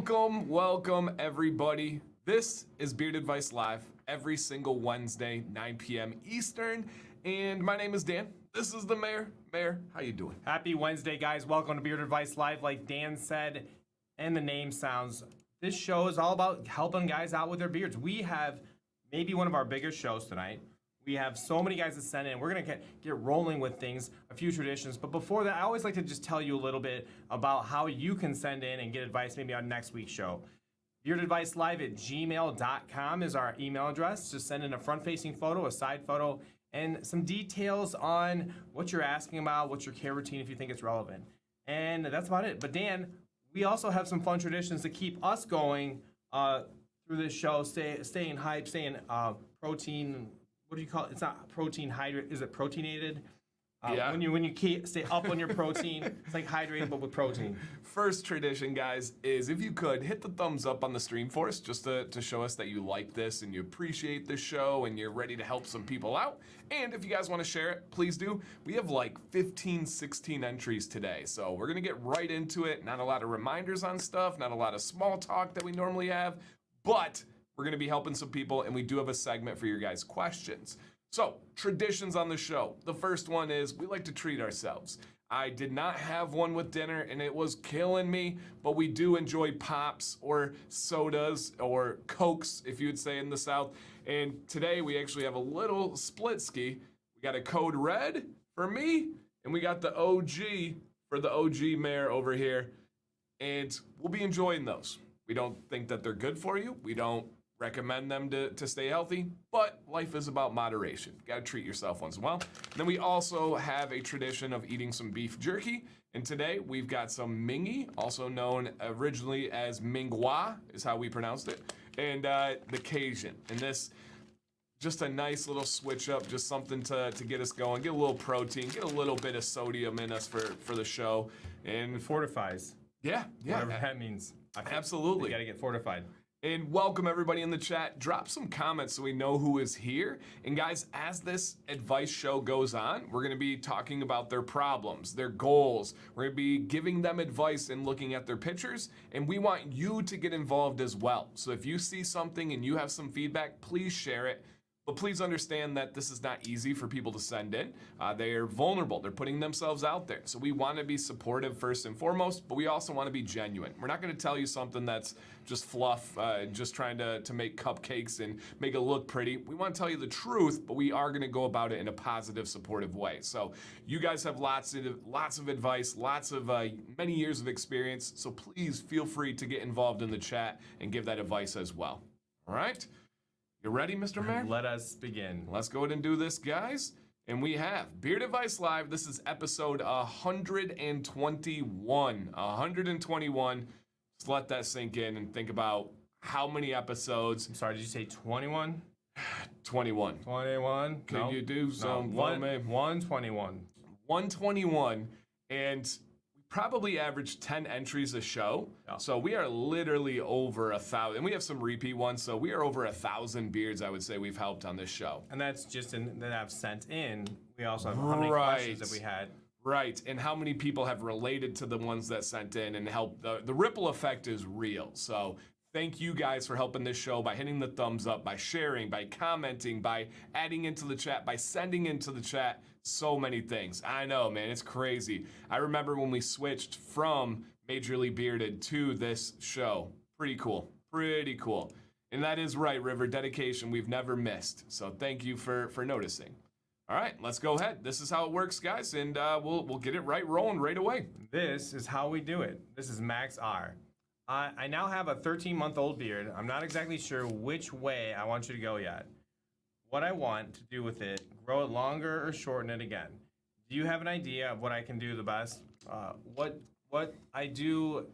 Welcome everybody. This is Beard Advice Live every single Wednesday, 9 p.m. Eastern. And my name is Dan. This is the Mayor. Mayor, how you doing? Happy Wednesday, guys. Welcome to Beard Advice Live. Like Dan said, and the name sounds, this show is all about helping guys out with their beards. We have maybe one of our biggest shows tonight. We have so many guys that send in. We're going to get rolling with things, a few traditions. But before that, I always like to just tell you a little bit about how you can send in and get advice maybe on next week's show. beardadvicelive@gmail.com is our email address. Just send in a front-facing photo, a side photo, and some details on what you're asking about, what's your care routine if you think it's relevant. And that's about it. But Dan, we also have some fun traditions to keep us going through this show, staying hype, staying protein. What do you call it? It's not protein hydrate. Is it proteinated? Yeah. When you stay up on your protein, it's like hydrated but with protein. First tradition, guys, is if you could hit the thumbs up on the stream for us, just to show us that you like this and you appreciate the show and you're ready to help some people out. And if you guys want to share it, please do. We have like 15, 16 entries today, so we're gonna get right into it. Not a lot of reminders on stuff, not a lot of small talk that we normally have, but we're going to be helping some people, and we do have a segment for your guys' questions. So, traditions on the show. The first one is we like to treat ourselves. I did not have one with dinner, and it was killing me, but we do enjoy pops or sodas or Cokes, if you would say in the South. And today we actually have a little split ski. We got a code red for me, and we got the OG for the OG Mayor over here. And we'll be enjoying those. We don't think that they're good for you. We don't recommend them to stay healthy, but life is about moderation. You gotta treat yourself once in a while. And then we also have a tradition of eating some beef jerky, and today we've got some mingy, also known originally as mingwa, is how we pronounced it, and the Cajun. And this, just a nice little switch up, just something to get us going, get a little protein, get a little bit of sodium in us for the show. And It fortifies. Yeah. Whatever that means. Absolutely. You got to get fortified. And welcome everybody in the chat. Drop some comments so we know who is here. And guys, as this advice show goes on, we're going to be talking about their problems, their goals. We're going to be giving them advice and looking at their pictures. And we want you to get involved as well. So if you see something and you have some feedback, please share it. But please understand that this is not easy for people to send in. They are vulnerable. They're putting themselves out there. So we want to be supportive first and foremost, but we also want to be genuine. We're not going to tell you something that's just fluff, just trying to make cupcakes and make it look pretty. We want to tell you the truth, but we are going to go about it in a positive, supportive way. So you guys have lots of advice, lots of many years of experience. So please feel free to get involved in the chat and give that advice as well. All right? You ready, Mr. Mayor? Let us begin. Let's go ahead and do this, guys. And we have Beard Advice Live. This is episode 121. 121. Just let that sink in and think about how many episodes. I'm sorry, did you say 21? 21. 21? Can you do some? 121. 121. And probably average 10 entries a show. Yeah. So we are literally over 1,000. And we have some repeat ones, so we are over 1,000 beards, I would say, we've helped on this show. And that's just that I've sent in. We also have how many questions that we had. Right, and how many people have related to the ones that sent in and helped. The ripple effect is real. So thank you guys for helping this show by hitting the thumbs up, by sharing, by commenting, by adding into the chat, by sending into the chat. So many things. I know, man, it's crazy. I remember when we switched from Majorly Bearded to this show. Pretty cool. Pretty cool. And that is right, River. Dedication we've never missed. So thank you for noticing. All right, let's go ahead. This is how it works, guys, and we'll get it rolling right away. This is how we do it. This is Max R. I now have a 13-month-old beard. I'm not exactly sure which way I want you to go yet. What I want to do with it, grow it longer or shorten it again. Do you have an idea of what I can do the best? What I do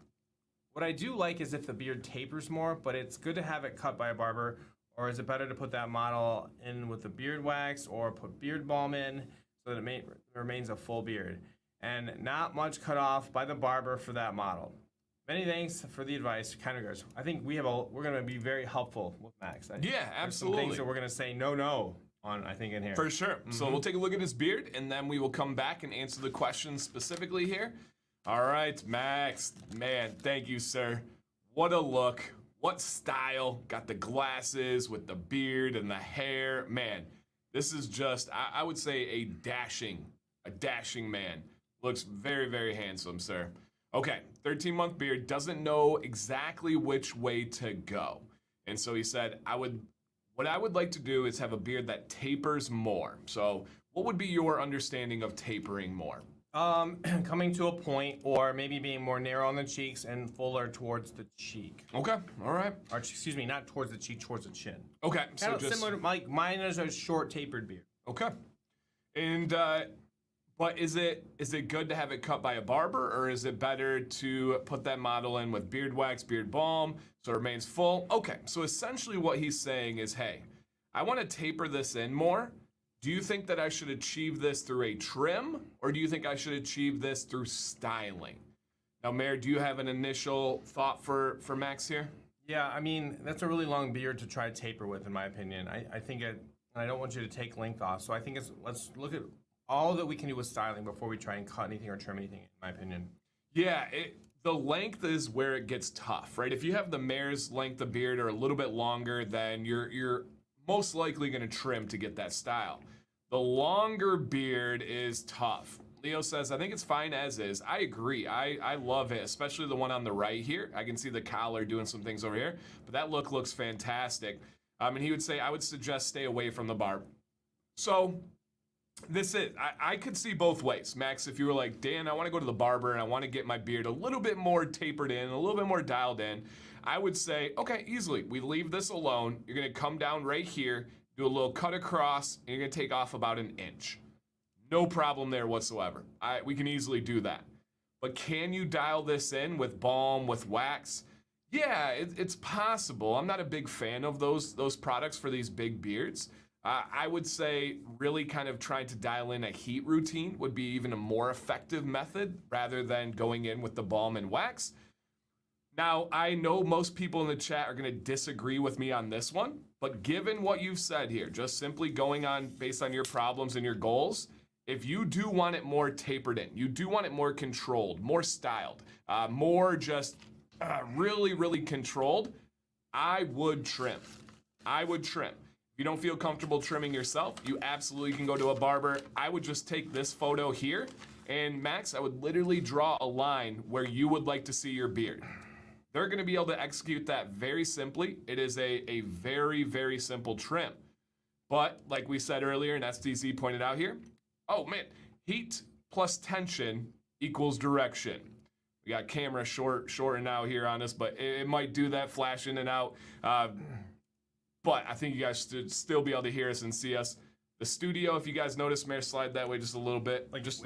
like is if the beard tapers more, but it's good to have it cut by a barber. Or is it better to put that model in with the beard wax or put beard balm in so that it remains a full beard? And not much cut off by the barber for that model. Many thanks for the advice, kind regards. I think we're going to be very helpful with Max. Yeah, absolutely. Some things that we're going to say no on, I think, in here. For sure. Mm-hmm. So we'll take a look at his beard, and then we will come back and answer the questions specifically here. All right, Max, man, thank you, sir. What a look. What style. Got the glasses with the beard and the hair. Man, this is just, I would say a dashing man. Looks very, very handsome, sir. Okay, 13-month beard, doesn't know exactly which way to go. And so he said, what I would like to do is have a beard that tapers more. So what would be your understanding of tapering more? Coming to a point, or maybe being more narrow on the cheeks and fuller towards the cheek. Okay, all right. Or excuse me, not towards the cheek, towards the chin. Okay, so Kind of just similar to mine is a short tapered beard. okay. And but is it good to have it cut by a barber, or is it better to put that model in with beard wax, beard balm, so it remains full? Okay, so essentially what he's saying is, hey, I want to taper this in more. Do you think that I should achieve this through a trim, or do you think I should achieve this through styling? Now, Mayor, do you have an initial thought for Max here? Yeah, I mean, that's a really long beard to try to taper with, in my opinion. I think I don't want you to take length off, so I think let's look at all that we can do with styling before we try and cut anything or trim anything, in my opinion. Yeah, the length is where it gets tough, right? If you have the mare's length of beard or a little bit longer, then you're most likely going to trim to get that style. The longer beard is tough. Leo says, I think it's fine as is. I agree. I love it, especially the one on the right here. I can see the collar doing some things over here, but that look looks fantastic. And he would say, I would suggest stay away from the barb. So this is, I could see both ways. Max, if you were like, Dan, I want to go to the barber and I want to get my beard a little bit more tapered in, a little bit more dialed in, I would say, okay, easily. We leave this alone. You're going to come down right here, do a little cut across, and you're going to take off about an inch. No problem there whatsoever. We can easily do that. But can you dial this in with balm, with wax? Yeah, it's possible. I'm not a big fan of those products for these big beards. I would say really kind of trying to dial in a heat routine would be even a more effective method rather than going in with the balm and wax. Now, I know most people in the chat are going to disagree with me on this one, but given what you've said here, just simply going on based on your problems and your goals, if you do want it more tapered in, you do want it more controlled, more styled, more just really, really controlled, I would trim. If you don't feel comfortable trimming yourself, you absolutely can go to a barber. I would just take this photo here, and Max, I would literally draw a line where you would like to see your beard. They're going to be able to execute that very simply. It is a very, very simple trim. But like we said earlier, and STZ pointed out here, oh man, heat plus tension equals direction. We got camera shorting out here on us, but it might do that, flash in and out. But I think you guys should still be able to hear us and see us. The studio, if you guys notice, Mayor, slide that way just a little bit. Just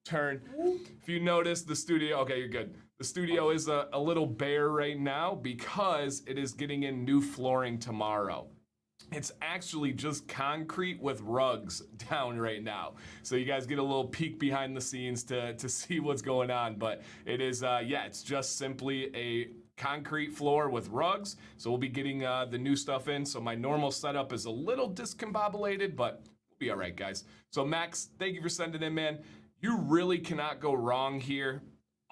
turn. If you notice the studio, okay, you're good. The studio is a little bare right now because it is getting in new flooring tomorrow. It's actually just concrete with rugs down right now. So you guys get a little peek behind the scenes to see what's going on. But it is, it's just simply a concrete floor with rugs. So we'll be getting the new stuff in. So my normal setup is a little discombobulated, but we'll be all right, guys. So Max, thank you for sending in, man. You really cannot go wrong here.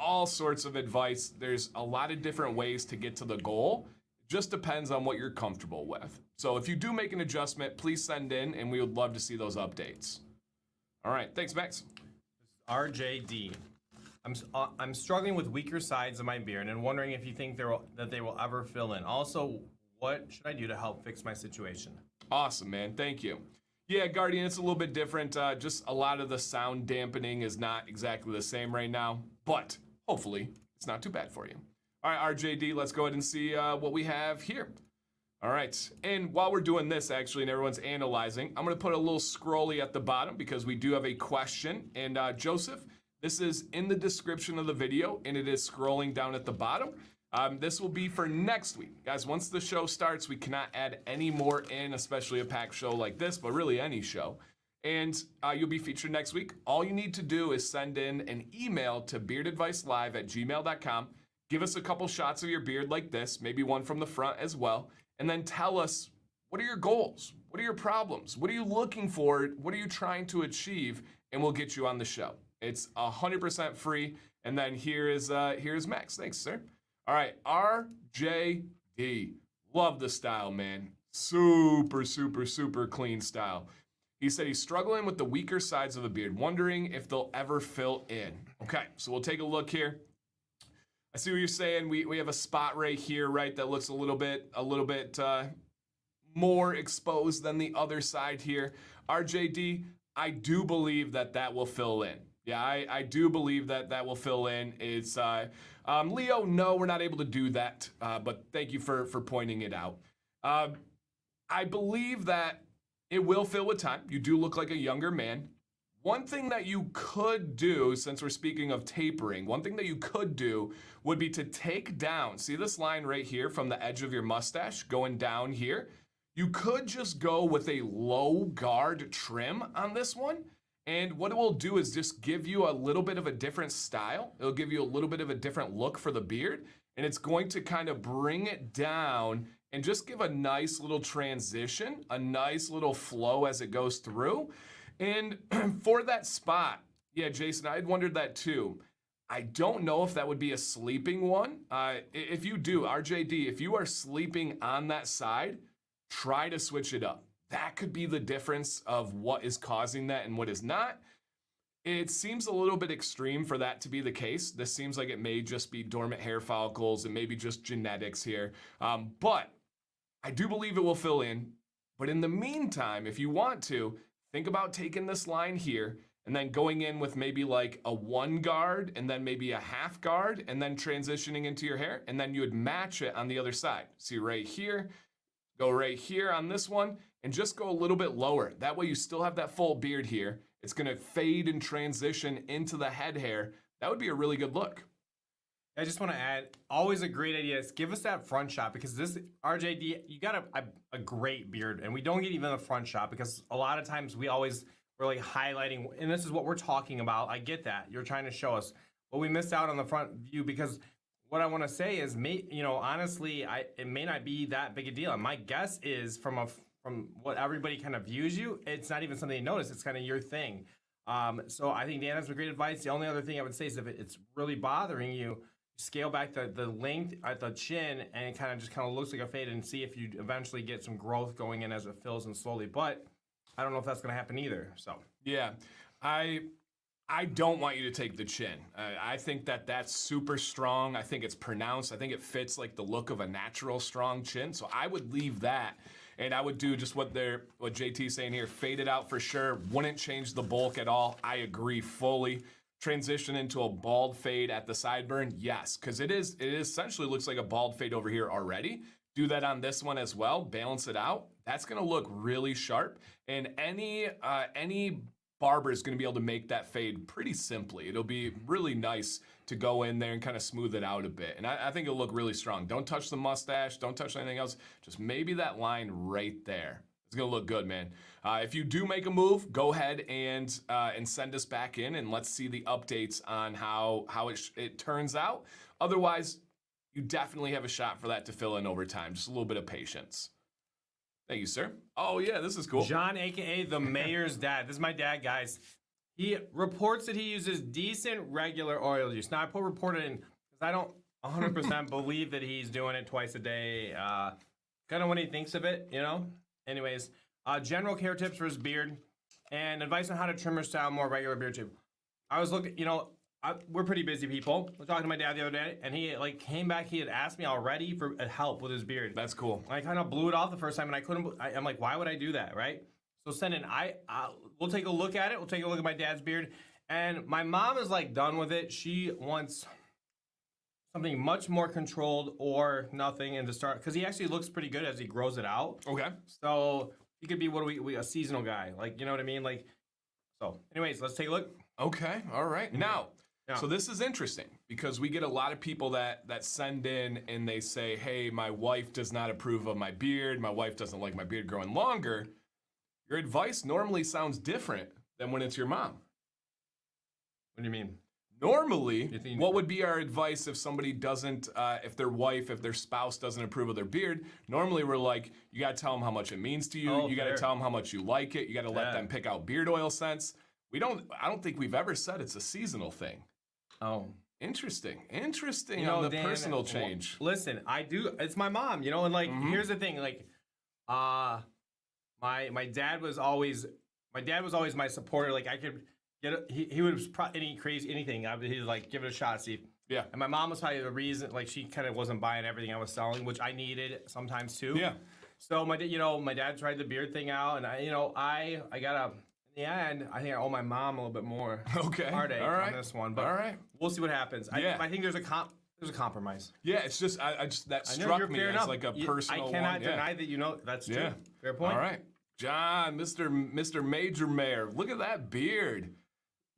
All sorts of advice. There's a lot of different ways to get to the goal. Just depends on what you're comfortable with. So if you do make an adjustment, please send in, and we would love to see those updates. All right, thanks, Max. RJD. I'm struggling with weaker sides of my beard and wondering if you think that they will ever fill in. Also, what should I do to help fix my situation? Awesome, man. Thank you. Yeah, Guardian, it's a little bit different. Just a lot of the sound dampening is not exactly the same right now, but hopefully it's not too bad for you. All right, RJD, let's go ahead and see what we have here. All right, and while we're doing this, actually, and everyone's analyzing, I'm going to put a little scrolly at the bottom because we do have a question. And Joseph, this is in the description of the video, and it is scrolling down at the bottom. This will be for next week. Guys, once the show starts, we cannot add any more in, especially a packed show like this, but really any show. And you'll be featured next week. All you need to do is send in an email to beardadvicelive@gmail.com. Give us a couple shots of your beard like this, maybe one from the front as well, and then tell us, what are your goals? What are your problems? What are you looking for? What are you trying to achieve? And we'll get you on the show. It's 100% free. And then here's Max. Thanks, sir. All right, RJD. Love the style, man. Super, super, super clean style. He said he's struggling with the weaker sides of the beard, wondering if they'll ever fill in. Okay, so we'll take a look here. I see what you're saying. We have a spot right here, right, that looks a little bit more exposed than the other side here. RJD, I do believe that will fill in. Yeah, I do believe that will fill in. It's Leo, no, we're not able to do that, but thank you for pointing it out. I believe that it will fill with time. You do look like a younger man. One thing that you could do, since we're speaking of tapering, one thing that you could do would be to take down, see this line right here from the edge of your mustache going down here? You could just go with a low guard trim on this one. And what it will do is just give you a little bit of a different style. It'll give you a little bit of a different look for the beard. And it's going to kind of bring it down and just give a nice little transition, a nice little flow as it goes through. And for that spot, yeah, Jason, I had wondered that too. I don't know if that would be a sleeping one. If you do, RJD, if you are sleeping on that side, try to switch it up. That could be the difference of what is causing that and what is not. It seems a little bit extreme for that to be the case. This seems like it may just be dormant hair follicles and maybe just genetics here. But I do believe it will fill in. But in the meantime, if you want to, think about taking this line here and then going in with maybe like a 1 guard and then maybe a half guard and then transitioning into your hair. And then you would match it on the other side. See right here, go right here on this one and just go a little bit lower. That way you still have that full beard here. It's gonna fade and transition into the head hair. That would be a really good look. I just want to add, always a great idea is give us that front shot because this RJD, you got a great beard and we don't get even a front shot because a lot of times we're like highlighting, and this is what we're talking about. I get that. You're trying to show us, but we missed out on the front view because what I want to say is, honestly, it may not be that big a deal. And my guess is from what everybody kind of views you, it's not even something you notice. It's kind of your thing. So I think Dan has some great advice. The only other thing I would say is if it's really bothering you, scale back the length at the chin and it kind of looks like a fade and see if you eventually get some growth going in as it fills in slowly. But I don't know if that's going to happen either. So yeah, I don't want you to take the chin. I think that's super strong. I think it's pronounced. I think it fits like the look of a natural strong chin. So I would leave that. And I would do just what JT's saying here, fade it out for sure. Wouldn't change the bulk at all. I agree fully. Transition into a bald fade at the sideburn, yes, because it essentially looks like a bald fade over here already. Do that on this one as well, balance it out. That's gonna look really sharp. And any barber is gonna be able to make that fade pretty simply. It'll be really nice to go in there and kind of smooth it out a bit. And I think it'll look really strong. Don't touch the mustache, don't touch anything else. Just maybe that line right there. It's gonna look good, man. If you do make a move, go ahead and send us back in and let's see the updates on how it turns out. Otherwise, you definitely have a shot for that to fill in over time. Just a little bit of patience. Thank you, sir. Oh yeah, this is cool. John, aka the mayor's dad. This is my dad, guys. He reports that he uses decent regular oil use. Now I put reported in because I don't 100% believe that he's doing it twice a day. Kind of when he thinks of it, Anyways, general care tips for his beard and advice on how to trim or style more regular beard shape. I was looking, we're pretty busy people. I was talking to my dad the other day, and he came back. He had asked me already for help with his beard. That's cool. I kind of blew it off the first time, and I couldn't. I'm like, why would I do that, right? So send in. We'll take a look at it. We'll take a look at my dad's beard, and my mom is done with it. She wants something much more controlled or nothing, and to start because he actually looks pretty good as he grows it out. Okay. So he could be a seasonal guy, you know what I mean, So, anyways, let's take a look. Okay. All right. Now. So this is interesting because we get a lot of people that send in and they say, hey, my wife does not approve of my beard. My wife doesn't like my beard growing longer. Your advice normally sounds different than when it's your mom. What do you mean? Normally, what would be our advice if somebody doesn't, if their spouse doesn't approve of their beard? Normally we're like, you gotta tell them how much it means to you. You gotta tell them how much you like it. You gotta let them pick out beard oil scents. I don't think we've ever said it's a seasonal thing. Oh. Interesting know, on the Dan, personal change. Listen, I do. It's my mom, and like here's the thing, like, my dad was always my supporter. Like I could he would any crazy anything. He'd like give it a shot, see. Yeah. And my mom was probably the reason. Like she kind of wasn't buying everything I was selling, which I needed sometimes too. Yeah. So my dad tried the beard thing out, and I got in the end, I think I owe my mom a little bit more heartache on this one. But we'll see what happens. I think there's a compromise. Yeah, it's just I just that struck me as like a personal. I cannot deny that that's true. Yeah. Fair point. All right, John, Mr. Major Mayor, look at that beard.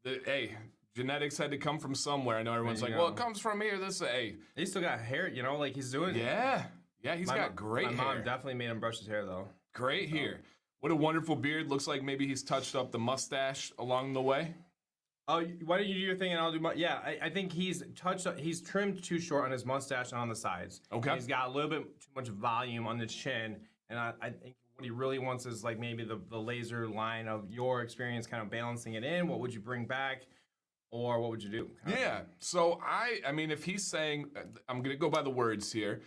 Hey, genetics had to come from somewhere. I know everyone's like, well, it comes from here. Hey, he still got hair. Like he's doing. Yeah, he's got great hair. My mom definitely made him brush his hair though. Great hair. What a wonderful beard. Looks like maybe he's touched up the mustache along the way. Oh, why don't you do your thing and I'll do my... Yeah, I think he's trimmed too short on his mustache and on the sides. Okay. And he's got a little bit too much volume on the chin. And I think what he really wants is like maybe the laser line of your experience kind of balancing it in. What would you bring back? Or what would you do? Yeah. So I mean, if he's saying, I'm going to go by the words here,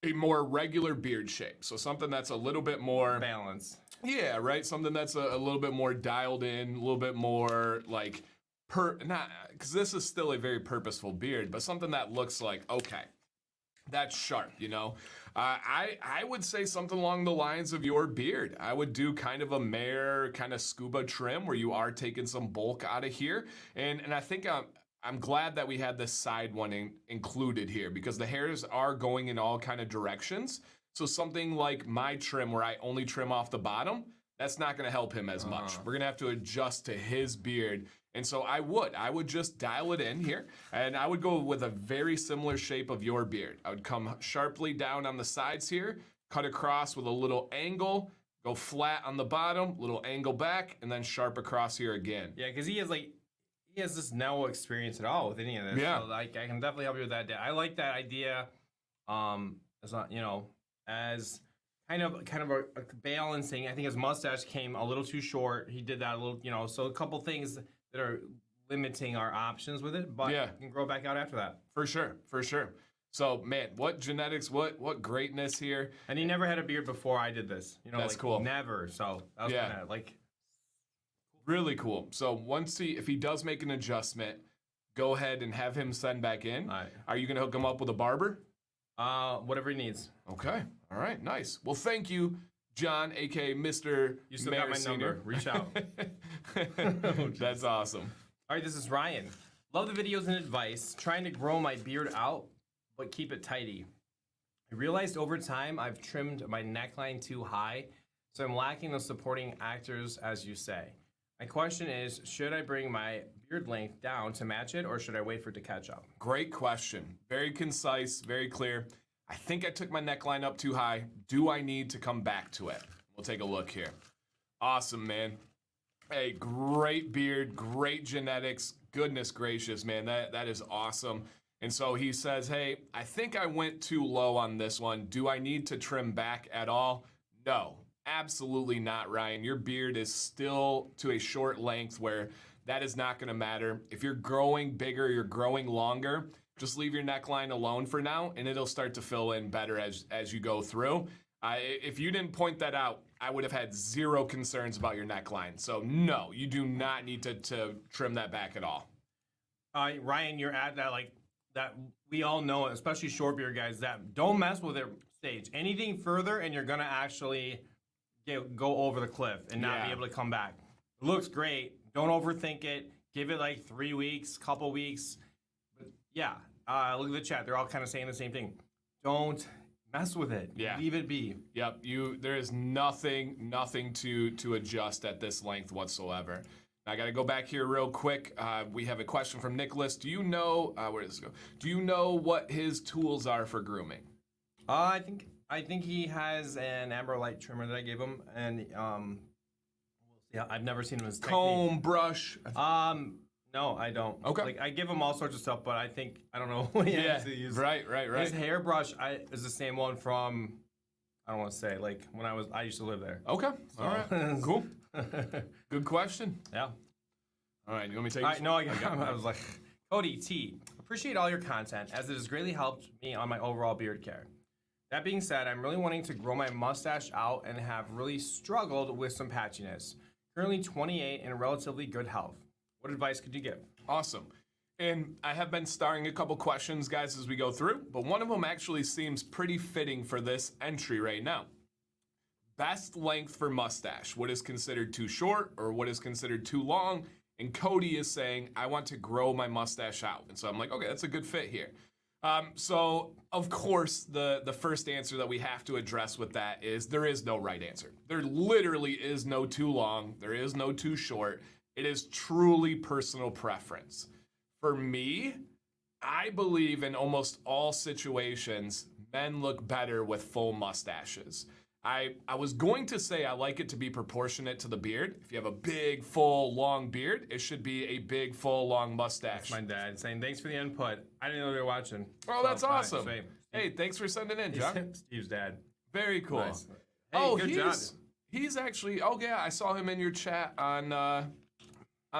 a more regular beard shape. So something that's a little bit more balance. Yeah, right. Something that's a little bit more dialed in, a little bit more like because this is still a very purposeful beard, but something that looks like okay, that's sharp. I would say something along the lines of your beard. I would do kind of a mare, kind of scuba trim where you are taking some bulk out of here, and I think I'm glad that we had this side one included here because the hairs are going in all kind of directions. So something like my trim where I only trim off the bottom, that's not going to help him as much. We're going to have to adjust to his beard. And so I would just dial it in here and I would go with a very similar shape of your beard. I would come sharply down on the sides here, cut across with a little angle, go flat on the bottom, little angle back, and then sharp across here again. Yeah, because he has this no experience at all with any of this. Yeah. So I can definitely help you with that. I like that idea. It's not, as kind of a balancing. I think his mustache came a little too short. He did that a little, so a couple things that are limiting our options with it, but you can grow back out after that. For sure. So, man, what genetics, what greatness here. And he never had a beard before I did this. That's cool. Never. So that was kind of like really cool. So if he does make an adjustment, go ahead and have him send back in. All right. Are you going to hook him up with a barber? Whatever he needs. Okay. All right. Nice. Well, thank you, John, aka Mr. You still Mayor got my Senior. number. Reach out. That's awesome. All right, this is Ryan. Love the videos and advice. Trying to grow my beard out, but keep it tidy. I realized over time I've trimmed my neckline too high, so I'm lacking the supporting actors, as you say. My question is, should I bring my beard length down to match it, or should I wait for it to catch up? Great question. Very concise, very clear. I think I took my neckline up too high. Do I need to come back to it? We'll take a look here. Awesome, man. Hey, great beard, great genetics. Goodness gracious, man. That is awesome. And so he says, hey, I think I went too low on this one. Do I need to trim back at all? No, absolutely not, Ryan. Your beard is still to a short length where that is not going to matter. If you're growing bigger, you're growing longer, just leave your neckline alone for now, and it'll start to fill in better as you go through. If you didn't point that out, I would have had zero concerns about your neckline. So no, you do not need to trim that back at all. Ryan, you're at that we all know, especially short beard guys, that don't mess with it stage. Anything further and you're going to actually go over the cliff and not be able to come back. It looks great. Don't overthink it. Give it like 3 weeks, couple weeks. But look at the chat. They're all kind of saying the same thing. Don't mess with it. Yeah. Leave it be. Yep. There is nothing to adjust at this length whatsoever. I got to go back here real quick. We have a question from Nicholas. Do you know where does this go? Do you know what his tools are for grooming? I think he has an amber light trimmer that I gave him, and I've never seen him as comb, brush. No, I don't. Okay. Like I give him all sorts of stuff, but I don't know what he actually uses. Right. His hairbrush is the same one from, I don't want to say, like when I used to live there. Okay. So. All right. Cool. Good question. Yeah. All right. You want me to take? All right. No, I was like, Cody T. appreciate all your content as it has greatly helped me on my overall beard care. That being said, I'm really wanting to grow my mustache out and have really struggled with some patchiness. Currently 28 and in relatively good health. What advice could you give? Awesome. And I have been starring a couple questions, guys, as we go through, but one of them actually seems pretty fitting for this entry right now. Best length for mustache. What is considered too short or what is considered too long? And Cody is saying, I want to grow my mustache out. And so I'm like, okay, that's a good fit here. So, of course, the first answer that we have to address with that is there is no right answer. There literally is no too long. There is no too short. It is truly personal preference. For me, I believe in almost all situations, men look better with full mustaches. I was going to say I like it to be proportionate to the beard. If you have a big, full, long beard, it should be a big, full, long mustache. That's my dad saying, thanks for the input. I didn't know they were watching. Oh, that's awesome. Right, hey, thanks for sending in, John. Steve's dad. Very cool. Nice. Hey, good job. He's actually, oh yeah, I saw him in your chat on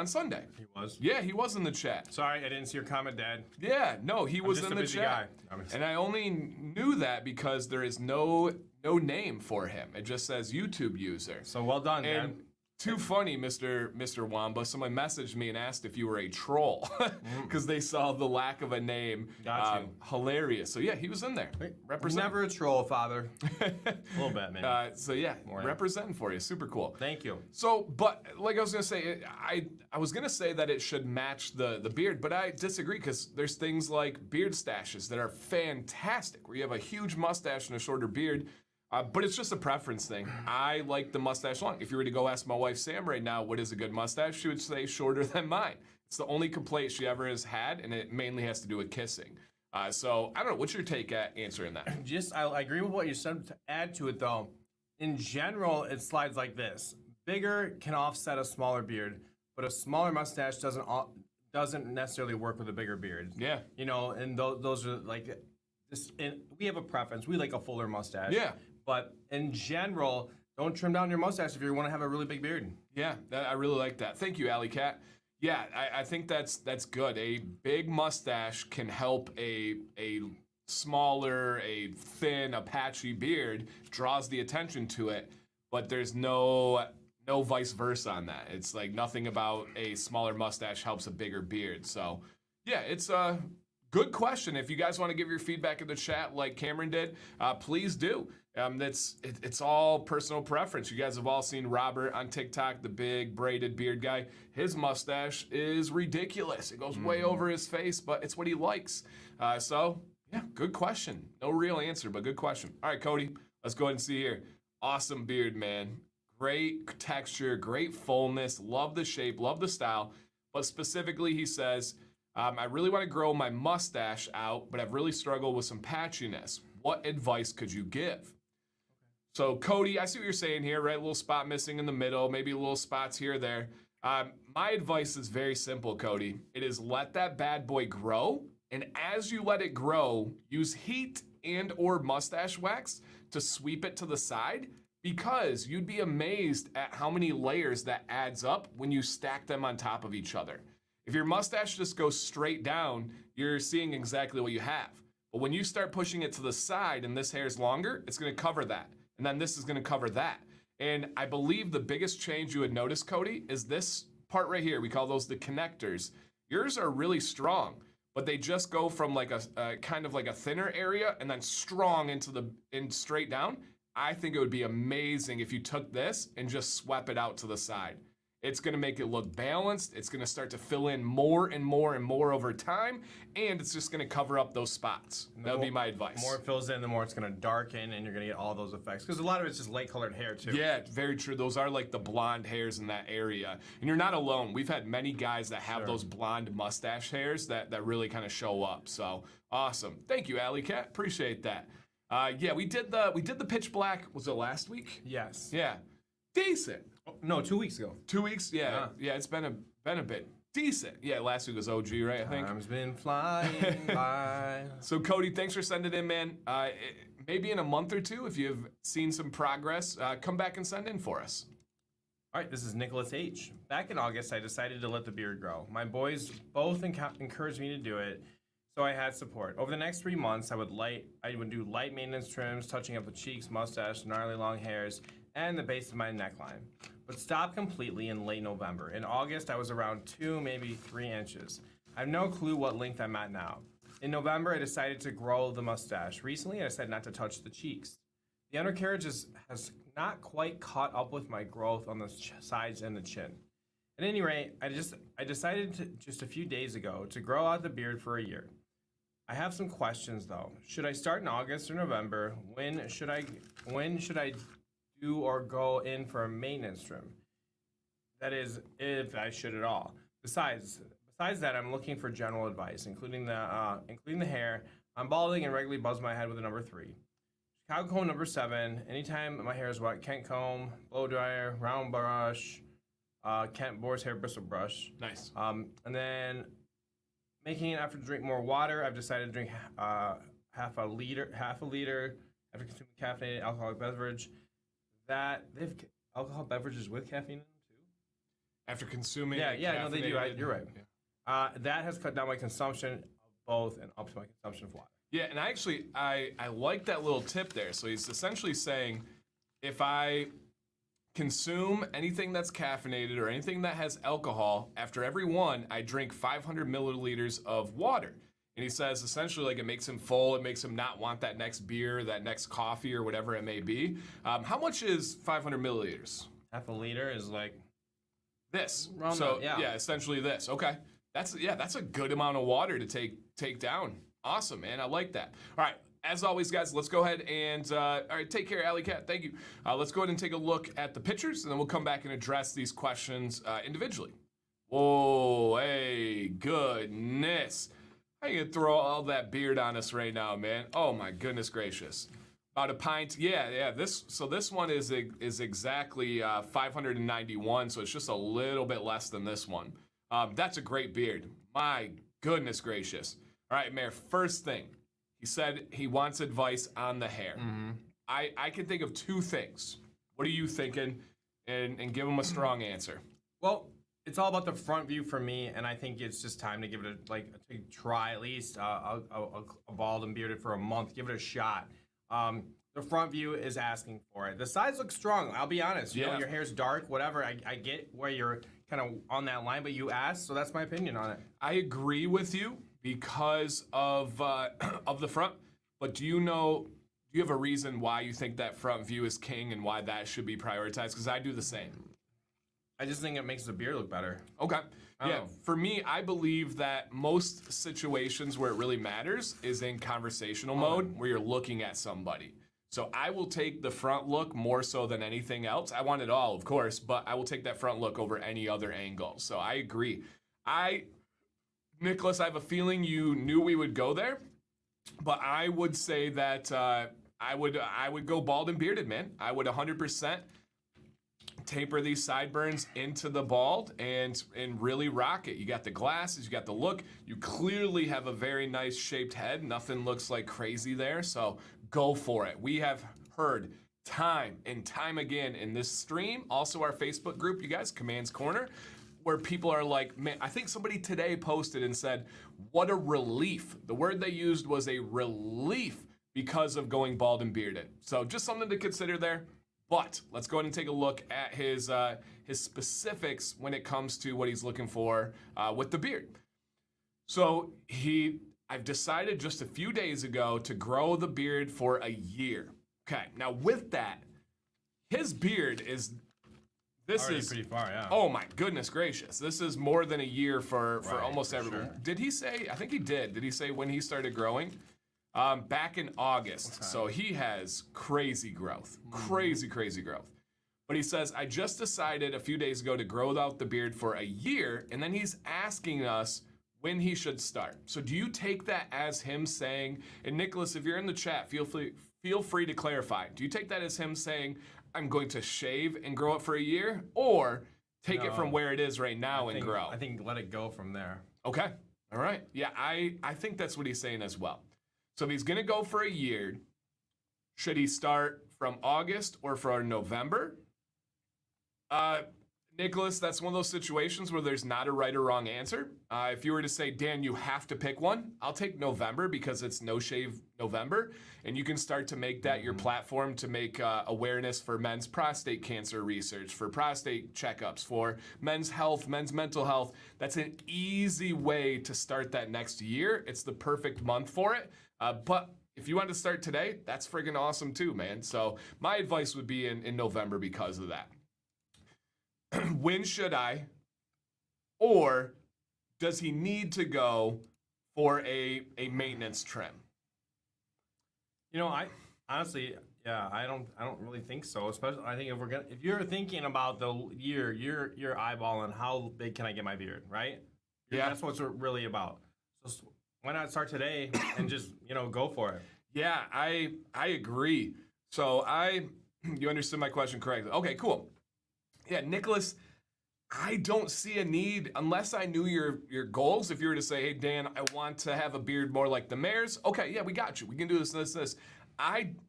Sunday. He was? Yeah, he was in the chat. Sorry, I didn't see your comment, Dad. Yeah, no, he was just in a the busy chat. guy. And I only knew that because there is no name for him. It just says YouTube user. So well done, Dad. And too funny, Mr. Wamba. Someone messaged me and asked if you were a troll because they saw the lack of a name. Got you. Hilarious. So yeah, he was in there. Represent. Never a troll, Father. A little bit, man. So yeah, representing for you. Super cool. Thank you. So, but like I was gonna say, I was gonna say that it should match the beard, but I disagree because there's things like beard stashes that are fantastic, where you have a huge mustache and a shorter beard. But it's just a preference thing. I like the mustache long. If you were to go ask my wife Sam right now what is a good mustache, she would say shorter than mine. It's the only complaint she ever has had, and it mainly has to do with kissing. So I don't know. What's your take at answering that? I agree with what you said. To add to it, though, in general, it slides like this: bigger can offset a smaller beard, but a smaller mustache doesn't necessarily work with a bigger beard. Yeah. You know, and those are like this. And we have a preference. We like a fuller mustache. Yeah. But in general, don't trim down your mustache if you want to have a really big beard. Yeah, I really like that. Thank you, Alley Cat. Yeah, I think that's good. A big mustache can help a smaller, a thin, a patchy beard, draws the attention to it, but there's no vice versa on that. It's like nothing about a smaller mustache helps a bigger beard. So yeah, it's a good question. If you guys want to give your feedback in the chat like Cameron did, please do. It's all personal preference. You guys have all seen Robert on TikTok, the big braided beard guy. His mustache is ridiculous. It goes way over his face, but it's what he likes. So yeah, good question. No real answer, but good question. All right, Cody, let's go ahead and see here. Awesome beard, man. Great texture, great fullness. Love the shape, love the style. But specifically, he says, I really want to grow my mustache out, but I've really struggled with some patchiness. What advice could you give? So, Cody, I see what you're saying here, right? A little spot missing in the middle, maybe little spots here or there. My advice is very simple, Cody. It is let that bad boy grow, and as you let it grow, use heat and or mustache wax to sweep it to the side, because you'd be amazed at how many layers that adds up when you stack them on top of each other. If your mustache just goes straight down, you're seeing exactly what you have. But when you start pushing it to the side and this hair is longer, it's gonna cover that. And then this is gonna cover that. And I believe the biggest change you would notice, Cody, is this part right here. We call those the connectors. Yours are really strong, but they just go from like a kind of like a thinner area and then strong in straight down. I think it would be amazing if you took this and just swept it out to the side. It's gonna make it look balanced. It's gonna start to fill in more and more and more over time, and it's just gonna cover up those spots. That would be my advice. The more it fills in, the more it's gonna darken, and you're gonna get all those effects. Because a lot of it's just light-colored hair too. Yeah, very true. Those are like the blonde hairs in that area, and you're not alone. We've had many guys that have those blonde mustache hairs that really kind of show up. So awesome. Thank you, Alley Cat. Appreciate that. Yeah, we did the pitch black. Was it last week? Yes. Yeah, decent. No, 2 weeks ago. 2 weeks? Yeah. It's been a bit decent. Yeah, last week was OG, right? I think. Time's been flying by. So Cody, thanks for sending it in, man. Maybe in a month or two, if you've seen some progress, come back and send in for us. All right, this is Nicholas H. Back in August, I decided to let the beard grow. My boys both encouraged me to do it. So I had support. Over the next 3 months, I would do light maintenance trims, touching up the cheeks, mustache, gnarly long hairs, and the base of my neckline. But stopped completely in late November. In August, I was around 2, maybe 3 inches. I have no clue what length I'm at now. In November, I decided to grow the mustache. Recently, I decided not to touch the cheeks. The undercarriage has not quite caught up with my growth on the sides and the chin. At any rate, I decided just a few days ago to grow out the beard for a year. I have some questions though. Should I start in August or November? When should I do or go in for a maintenance trim? That is, if I should at all. Besides that, I'm looking for general advice, including the hair. I'm balding and regularly buzz my head with a number 3. Chicago comb number 7. Anytime my hair is wet, Kent comb, blow dryer, round brush, Kent Boar's hair bristle brush. Nice. And then making an effort to drink more water. I've decided to drink half a liter after consuming caffeinated alcoholic beverage. That they have alcohol beverages with caffeine in them too. After consuming, No, they do. You're right. Yeah. That has cut down my consumption of both and upped my consumption of water. Yeah, and I like that little tip there. So he's essentially saying, if I consume anything that's caffeinated or anything that has alcohol, after every one, I drink 500 milliliters of water. And he says essentially like it makes him full, it makes him not want that next beer, that next coffee, or whatever it may be. How much is 500 milliliters? Half a liter is like this. So yeah, essentially this. Okay, that's a good amount of water to take down. Awesome, man. I like that. All right. As always, guys, let's go ahead and, all right, take care, Alley Cat. Thank you. Let's go ahead and take a look at the pictures, and then we'll come back and address these questions individually. Whoa, hey, goodness. How you gonna throw all that beard on us right now, man? Oh, my goodness gracious. About a pint. Yeah, this one is exactly 591, so it's just a little bit less than this one. That's a great beard. My goodness gracious. All right, Mayor, first thing. He said he wants advice on the hair. Mm-hmm. I can think of 2 things. What are you thinking? And give him a strong answer. Well, it's all about the front view for me, and I think it's just time to give it to try at least a bald and bearded for a month. Give it a shot. The front view is asking for it. The sides look strong. I'll be honest. You know, your hair's dark, whatever. I get where you're kind of on that line, but you asked, so that's my opinion on it. I agree with you because of the front, but do you have a reason why you think that front view is king and why that should be prioritized? Because I do the same. I just think it makes the beard look better. Okay. Yeah, for me, I believe that most situations where it really matters is in conversational mode where you're looking at somebody. So I will take the front look more so than anything else. I want it all, of course, but I will take that front look over any other angle. So I agree. Nicholas, I have a feeling you knew we would go there, but I would say that I would go bald and bearded, man. I would 100% taper these sideburns into the bald and really rock it. You got the glasses, you got the look. You clearly have a very nice shaped head. Nothing looks like crazy there, so go for it. We have heard time and time again in this stream, also our Facebook group, you guys, Command's Corner, where people are like, man, I think somebody today posted and said, what a relief. The word they used was a relief because of going bald and bearded. So just something to consider there. But let's go ahead and take a look at his specifics when it comes to what he's looking for with the beard. So I've decided just a few days ago to grow the beard for a year. Okay, now with that, his beard is... This already is pretty far, yeah. Oh my goodness gracious. This is more than a year for almost everyone. Sure. Did he say, I think he did. Did he say when he started growing? Back in August. Okay. So he has crazy growth. Crazy growth. But he says, I just decided a few days ago to grow out the beard for a year, and then he's asking us when he should start. So do you take that as him saying, and Nicholas, if you're in the chat, feel free to clarify. Do you take that as him saying, I'm going to shave and grow it for a year, or take it from where it is right now and grow? I think let it go from there. Okay. All right. Yeah, I think that's what he's saying as well. So if he's going to go for a year, should he start from August or from November? Nicholas, that's one of those situations where there's not a right or wrong answer. If you were to say, Dan, you have to pick one, I'll take November because it's No Shave November. And you can start to make that your platform to make awareness for men's prostate cancer research, for prostate checkups, for men's health, men's mental health. That's an easy way to start that next year. It's the perfect month for it. But if you want to start today, that's friggin' awesome too, man. So my advice would be in November because of that. When should I? Or does he need to go for a maintenance trim? I honestly, yeah, I don't really think so. Especially, I think if you're thinking about the year, you're eyeballing how big can I get my beard, right? Yeah, that's what it's really about. So why not start today and just go for it? Yeah, I agree. So you understood my question correctly. Okay, cool. Yeah, Nicholas, I don't see a need unless I knew your goals. If you were to say, hey, Dan, I want to have a beard more like the mayor's. Okay, yeah, we got you. We can do this.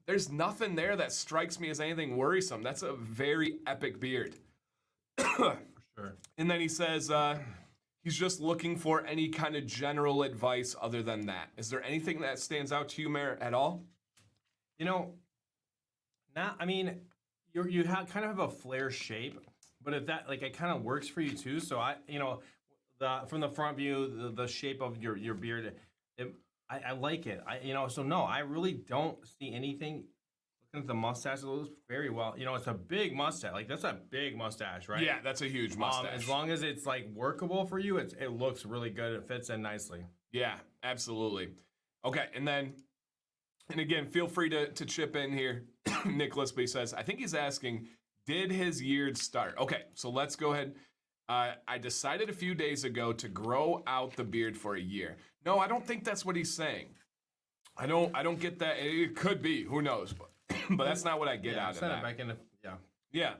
There's nothing there that strikes me as anything worrisome. That's a very epic beard. For sure. And then he says he's just looking for any kind of general advice other than that. Is there anything that stands out to you, Mayor, at all? You kind of have a flare shape, but if that it kind of works for you too. So from the front view, the shape of your beard, I like it. So no, I really don't see anything. Looking at the mustache, it looks very well. It's a big mustache. That's a big mustache, right? Yeah, that's a huge mustache. As long as it's workable for you, it looks really good. It fits in nicely. Yeah, absolutely. Okay, and again, feel free to chip in here, Nicholas, but he says, I think he's asking, did his year start? Okay, so let's go ahead. I decided a few days ago to grow out the beard for a year. No, I don't think that's what he's saying. I don't get that. It could be, who knows, but that's not what I get out of that. Back into, Yeah.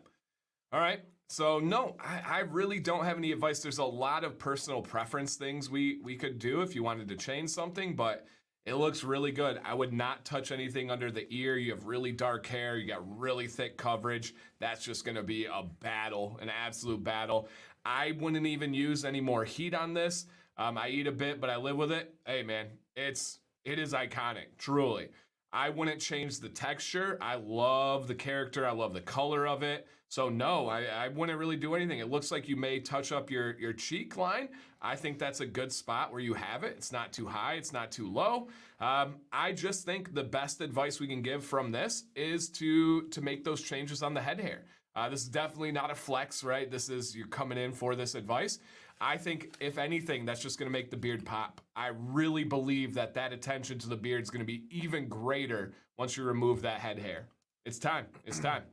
All right. So no, I really don't have any advice. There's a lot of personal preference things we could do if you wanted to change something, but it looks really good. I would not touch anything under the ear. You have really dark hair. You got really thick coverage. That's just going to be a battle, an absolute battle. I wouldn't even use any more heat on this. I eat a bit, but I live with it. Hey, man, it is iconic, truly. I wouldn't change the texture. I love the character. I love the color of it. So no, I wouldn't really do anything. It looks like you may touch up your cheek line. I think that's a good spot where you have it. It's not too high. It's not too low. I just think the best advice we can give from this is to make those changes on the head hair. This is definitely not a flex, right? You're coming in for this advice. I think, if anything, that's just going to make the beard pop. I really believe that attention to the beard is going to be even greater once you remove that head hair. It's time. It's time.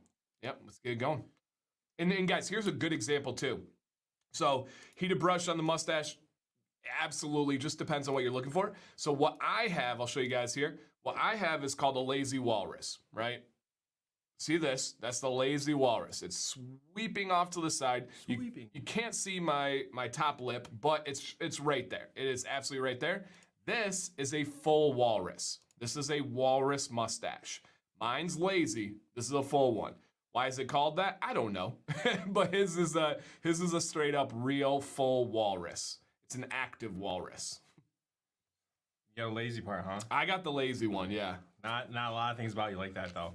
Yep, let's get it going. And guys, here's a good example too. So heated brush on the mustache, absolutely, just depends on what you're looking for. So what I have, I'll show you guys here. What I have is called a lazy walrus, right? See this? That's the lazy walrus. It's sweeping off to the side. Sweeping. You can't see my top lip, but it's right there. It is absolutely right there. This is a full walrus. This is a walrus mustache. Mine's lazy. This is a full one. Why is it called that? I don't know. But his is a straight up real full walrus. It's an active walrus. You got a lazy part, huh? I got the lazy one, yeah. Not a lot of things about you like that, though.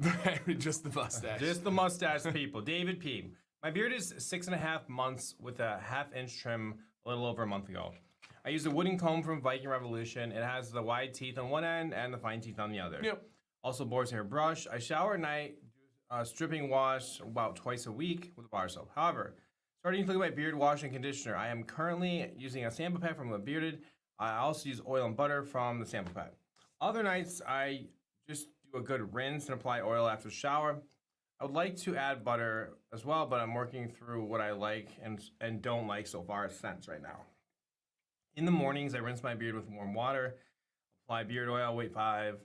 Just the mustache. Just the mustache, people. David P. My beard is 6.5 months with a 1/2-inch trim a little over a month ago. I use a wooden comb from Viking Revolution. It has the wide teeth on one end and the fine teeth on the other. Yep. Also, boar's hair brush. I shower at night, stripping wash about twice a week with a bar soap. However, starting to look at my beard wash and conditioner, I am currently using a sample pad from the Bearded. I also use oil and butter from the sample pad. Other nights, I just do a good rinse and apply oil after shower. I would like to add butter as well, but I'm working through what I like and don't like so far as scents right now. In the mornings, I rinse my beard with warm water, apply beard oil, wait 5,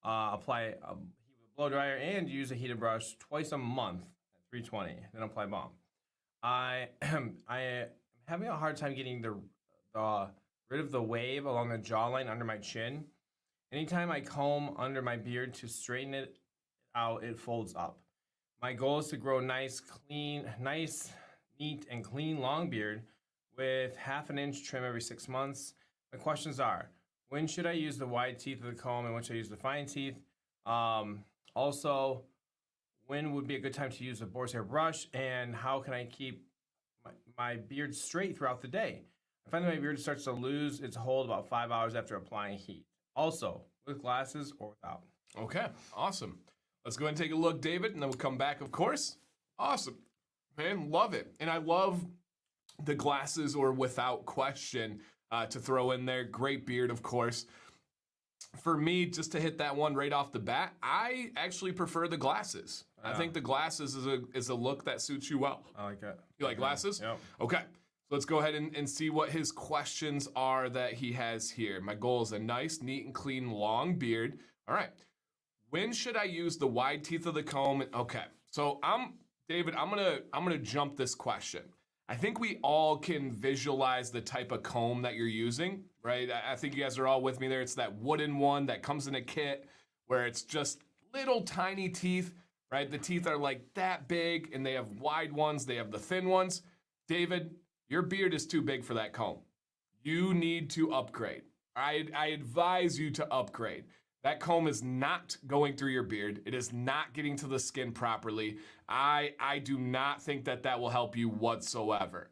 apply a blow dryer, and use a heated brush twice a month at 320, then apply balm. I am having a hard time getting rid of the wave along the jawline under my chin. Anytime I comb under my beard to straighten it out, it folds up. My goal is to grow nice, clean, nice, neat and clean long beard with half an inch trim every 6 months. My questions are, when should I use the wide teeth of the comb and when should I use the fine teeth? Also, when would be a good time to use the boar's hair brush, and how can I keep my beard straight throughout the day? I find that my beard starts to lose its hold about 5 hours after applying heat. Also, with glasses or without. Okay, awesome. Let's go ahead and take a look, David, and then we'll come back, of course. Awesome. Man, love it. And I love the glasses or without question to throw in there. Great beard, of course. For me, just to hit that one right off the bat, I actually prefer the glasses. I think the glasses is a look that suits you well. I like that. You like glasses? Yep. Okay. So let's go ahead and see what his questions are that he has here. My goal is a nice, neat, and clean long beard. All right. When should I use the wide teeth of the comb? Okay. So David, I'm gonna jump this question. I think we all can visualize the type of comb that you're using, right? I think you guys are all with me there. It's that wooden one that comes in a kit where it's just little tiny teeth, right? The teeth are like that big and they have wide ones, they have the thin ones. David, your beard is too big for that comb. You need to upgrade. I advise you to upgrade. That comb is not going through your beard. It is not getting to the skin properly. I do not think that will help you whatsoever.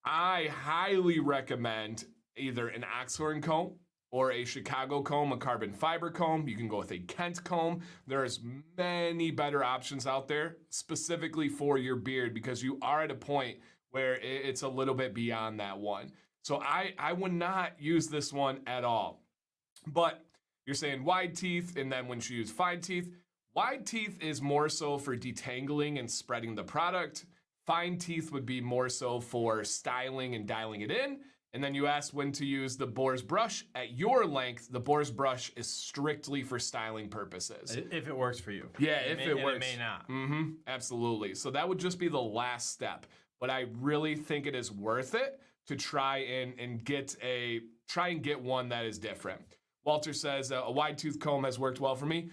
I highly recommend either an oxhorn comb or a Chicago comb, a carbon fiber comb. You can go with a Kent comb. There's many better options out there specifically for your beard because you are at a point where it's a little bit beyond that one. So I would not use this one at all. But you're saying wide teeth, and then when you use fine teeth, wide teeth is more so for detangling and spreading the product. Fine teeth would be more so for styling and dialing it in. And then you asked when to use the boar's brush. At your length, the boar's brush is strictly for styling purposes. If it works for you. Yeah, if it works. It may not. Absolutely. So that would just be the last step. But I really think it is worth it to try and get one that is different. Walter says, a wide tooth comb has worked well for me.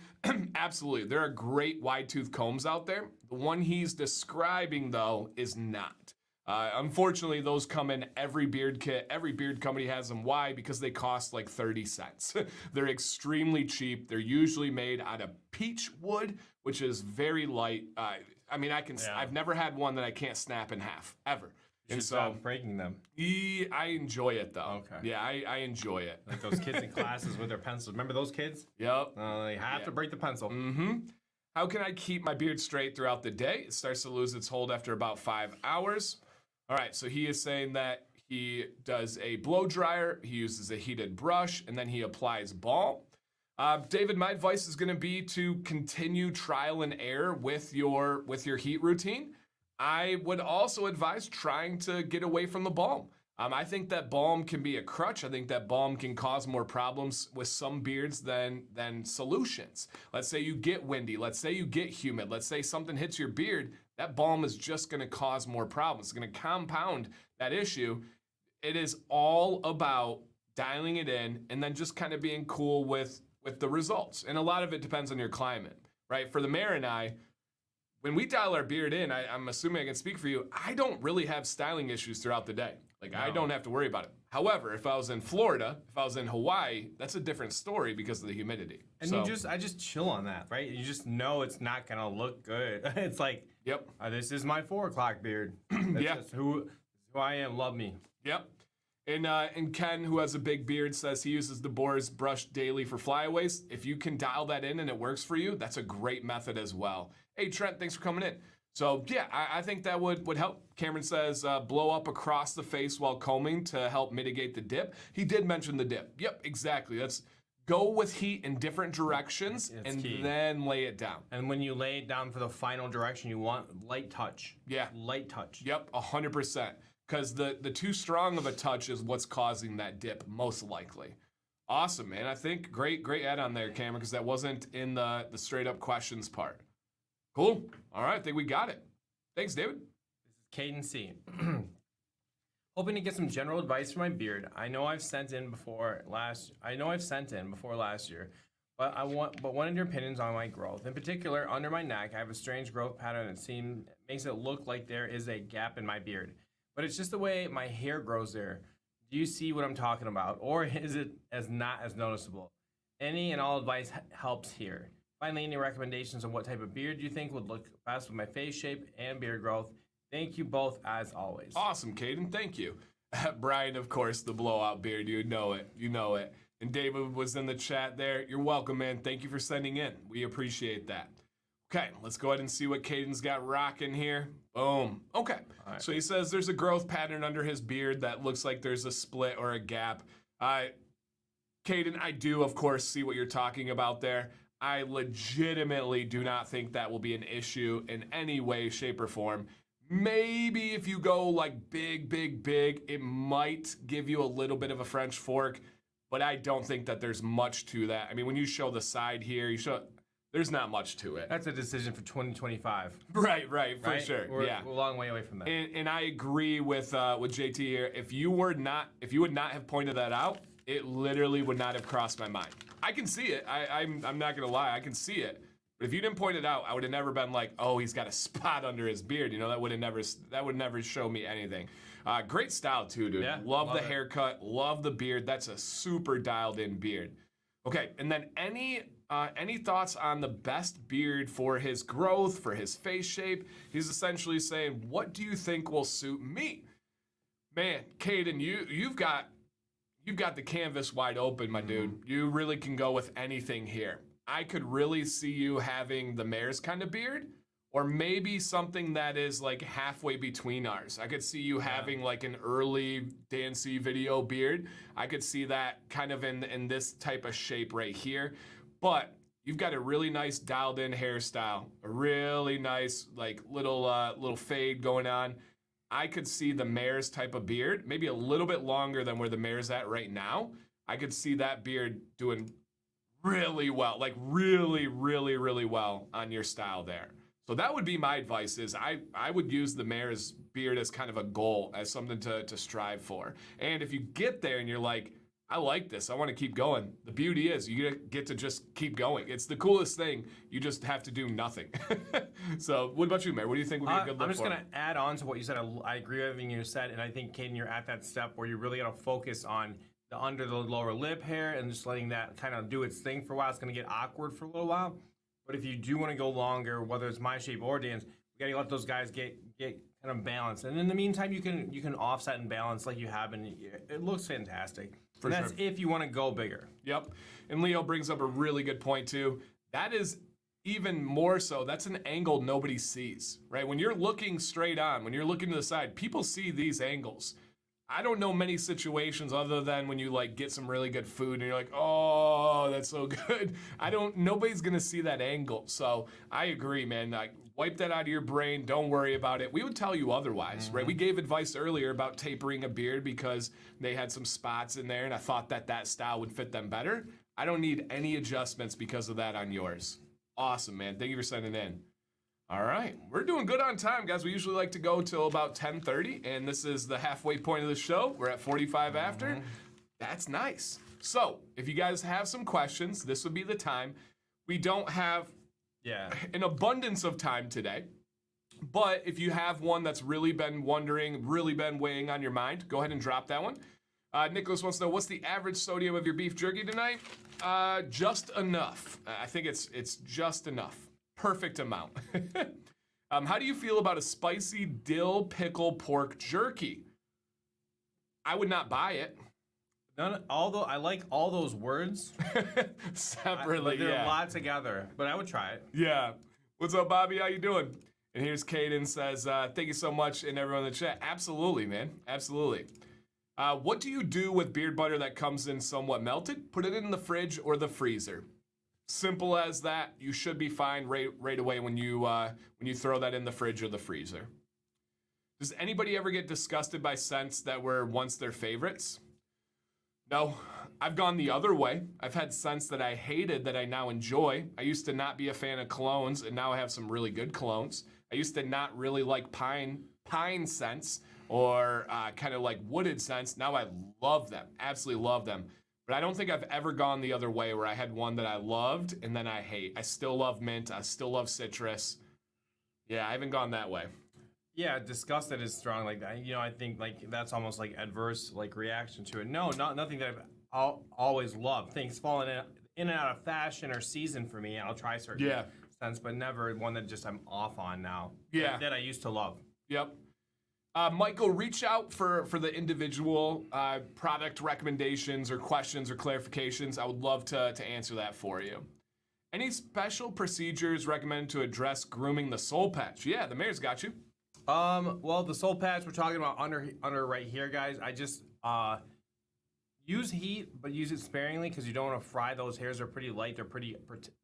Absolutely. There are great wide tooth combs out there. The one he's describing, though, is not. Unfortunately, those come in every beard kit. Every beard company has them. Why? Because they cost like 30 cents. They're extremely cheap. They're usually made out of peach wood, which is very light. I've never had one that I can't snap in half, ever. And so stop breaking them. I enjoy it though. Okay. Yeah, I enjoy it. Like those kids in classes with their pencils. Remember those kids? Yep. They have to break the pencil. How can I keep my beard straight throughout the day? It starts to lose its hold after about 5 hours. All right, so he is saying that he does a blow dryer, he uses a heated brush, and then he applies balm. David, my advice is going to be to continue trial and error with your heat routine. I would also advise trying to get away from the balm. I think that balm can be a crutch. I think that balm can cause more problems with some beards than solutions. Let's say you get windy. Let's say you get humid. Let's say something hits your beard. That balm is just going to cause more problems. It's going to compound that issue. It is all about dialing it in and then just kind of being cool with the results. And a lot of it depends on your climate, right? For the mayor and I, when we dial our beard in, I'm assuming I can speak for you, I don't really have styling issues throughout the day. No. I don't have to worry about it. However, if I was in Florida, if I was in Hawaii, that's a different story because of the humidity. And I just chill on that, right? You just know it's not gonna look good. It's like, yep, this is my 4 o'clock beard. That's just who I am. Love me. Yep. And Ken, who has a big beard, says he uses the boar's brush daily for flyaways. If you can dial that in and it works for you, that's a great method as well. Hey, Trent, thanks for coming in. So, yeah, I think that would help. Cameron says blow up across the face while combing to help mitigate the dip. He did mention the dip. Yep, exactly. That's go with heat in different directions and key. Then lay it down. And when you lay it down for the final direction, you want light touch. Yeah. Light touch. Yep, 100%. Because the too strong of a touch is what's causing that dip, most likely. Awesome, man. I think great add-on there, Cameron, because that wasn't in the straight-up questions part. Cool. All right, I think we got it. Thanks, David. This is Caden C. Hoping to get some general advice for my beard. I know I've sent in before last year, But one of your opinions on my growth. In particular, under my neck, I have a strange growth pattern that makes it look like there is a gap in my beard. But it's just the way my hair grows there. Do you see what I'm talking about? Or is it not as noticeable? Any and all advice helps here. Finally, any recommendations on what type of beard you think would look best with my face shape and beard growth? Thank you both as always. Awesome, Caden. Thank you. Brian, of course, the blowout beard. You know it. You know it. And David was in the chat there. You're welcome, man. Thank you for sending in. We appreciate that. Okay, let's go ahead and see what Caden's got rocking here. Boom. Okay. Right. So he says there's a growth pattern under his beard that looks like there's a split or a gap. Caden, I do, of course, see what you're talking about there. I legitimately do not think that will be an issue in any way, shape, or form. Maybe if you go like big, it might give you a little bit of a French fork, but I don't think that there's much to that. I mean, when you show the side here, there's not much to it. That's a decision for 2025. Right, for sure. We're a long way away from that. And I agree with JT here. If you would not have pointed that out, it literally would not have crossed my mind. I can see it. I'm not gonna lie. I can see it. But if you didn't point it out, I would have never been like, oh, he's got a spot under his beard. You know, that would never show me anything. Great style too, dude. Yeah, love the haircut. Love the beard. That's a super dialed in beard. Okay, and then any thoughts on the best beard for his growth, for his face shape? He's essentially saying, what do you think will suit me? Man, Caden, you've got the canvas wide open, my dude. You really can go with anything here. I could really see you having the mayor's kind of beard, or maybe something that is like halfway between ours. I could see you having like an early dancey video beard. I could see that kind of in this type of shape right here. But you've got a really nice dialed in hairstyle, a really nice like little fade going on. I could see the mayor's type of beard, maybe a little bit longer than where the mayor's at right now. I could see that beard doing really well, like really well on your style there. So that would be my advice is I would use the mayor's beard as kind of a goal, as something to strive for. And if you get there and you're like, I like this, I want to keep going, the beauty is you get to just keep going. It's the coolest thing. You just have to do nothing. So what about you, Mayor? What do you think would be a good look for? I'm just going to add on to what you said. I agree with everything you said. And I think, Caden, you're at that step where you really got to focus on the under the lower lip hair and just letting that kind of do its thing for a while. It's going to get awkward for a little while. But if you do want to go longer, whether it's my shape or Dan's, we got to let those guys get kind of balanced. And in the meantime, you can offset and balance like you have, and it looks fantastic. And that's if you want to go bigger. Yep. And Leo brings up a really good point too. That is even more so, that's an angle nobody sees, right? When you're looking straight on, when you're looking to the side, people see these angles. I don't know many situations other than when you like get some really good food and you're like, oh, that's so good. Nobody's gonna see that angle. So I agree, man. Like, wipe that out of your brain. Don't worry about it. We would tell you otherwise, right? We gave advice earlier about tapering a beard because they had some spots in there and I thought that style would fit them better. I don't need any adjustments because of that on yours. Awesome, man. Thank you for sending in. All right, we're doing good on time, guys. We usually like to go till about 10:30, and this is the halfway point of the show. We're at 45 after. That's nice. So if you guys have some questions, this would be the time. We don't have an abundance of time today, but if you have one that's really been wondering, really been weighing on your mind, go ahead and drop that one. Nicholas wants to know, what's the average sodium of your beef jerky tonight? Just enough. I think it's just enough. Perfect amount. How do you feel about a spicy dill pickle pork jerky? I would not buy it. Although I like all those words separately. They're a lot together, but I would try it. Yeah. What's up, Bobby? How you doing? And here's Caden says, thank you so much, and everyone in the chat. Absolutely, man. Absolutely. What do you do with beard butter that comes in somewhat melted? Put it in the fridge or the freezer. Simple as that. You should be fine right away when you throw that in the fridge or the freezer. Does anybody ever get disgusted by scents that were once their favorites? No. I've gone the other way. I've had scents that I hated that I now enjoy. I used to not be a fan of colognes, and now I have some really good colognes. I used to not really like pine scents or kind of like wooded scents. Now I love them. Absolutely love them. But I don't think I've ever gone the other way where I had one that I loved and then I hate. I still love mint. I still love citrus. Yeah, I haven't gone that way. Yeah, disgusted is strong. Like I think like that's almost like adverse like reaction to it. No, nothing that I've always loved. Things falling in and out of fashion or season for me. I'll try certain scents, but never one that just I'm off on now. Yeah, that I used to love. Yep. Michael, reach out for the individual product recommendations or questions or clarifications. I would love to answer that for you. Any special procedures recommended to address grooming the soul patch? Yeah, the mayor's got you. Well, the soul patch we're talking about under right here, guys. I just use heat, but use it sparingly because you don't want to fry those hairs. They're pretty light. They're pretty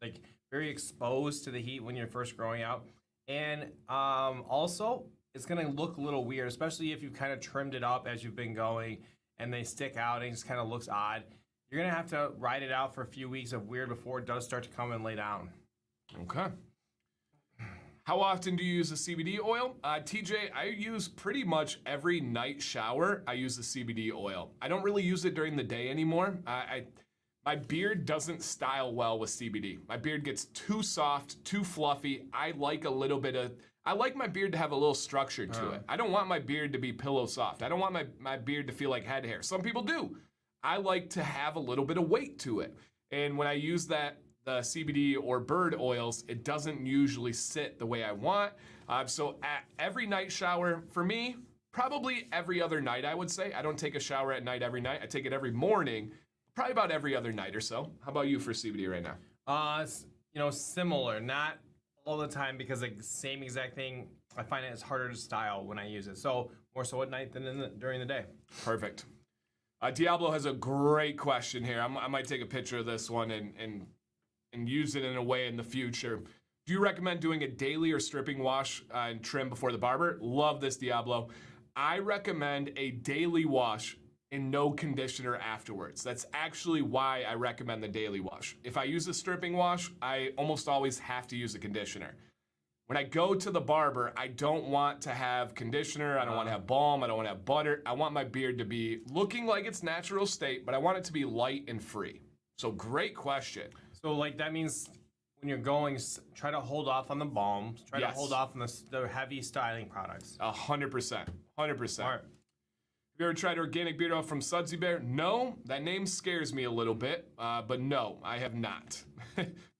like very exposed to the heat when you're first growing out, and also it's gonna look a little weird, especially if you've kind of trimmed it up as you've been going, and they stick out and it just kind of looks odd. You're gonna have to ride it out for a few weeks of weird before it does start to come and lay down. Okay. How often do you use the CBD oil? TJ, I use pretty much every night shower. I use the CBD oil. I don't really use it during the day anymore. My beard doesn't style well with CBD. My beard gets too soft, too fluffy. I like my beard to have a little structure to it. I don't want my beard to be pillow soft. I don't want my beard to feel like head hair. Some people do. I like to have a little bit of weight to it. And when I use the CBD or bird oils, it doesn't usually sit the way I want. So at every night shower, for me, probably every other night, I would say. I don't take a shower at night every night. I take it every morning, probably about every other night or so. How about you for CBD right now? Similar, not all the time because the same exact thing, I find it's harder to style when I use it. So more so at night than during the day. Perfect. Diablo has a great question here. I might take a picture of this one and use it in a way in the future. Do you recommend doing a daily or stripping wash and trim before the barber? Love this, Diablo. I recommend a daily wash and no conditioner afterwards. That's actually why I recommend the daily wash. If I use a stripping wash, I almost always have to use a conditioner. When I go to the barber, I don't want to have conditioner, I don't want to have balm, I don't want to have butter. I want my beard to be looking like its natural state, but I want it to be light and free. So great question. So like that means when you're going, try to hold off on the balm, try to hold off on the heavy styling products. 100%, 100%. Smart. Have you ever tried organic beard oil from Sudsy Bear? No, that name scares me a little bit, but no, I have not.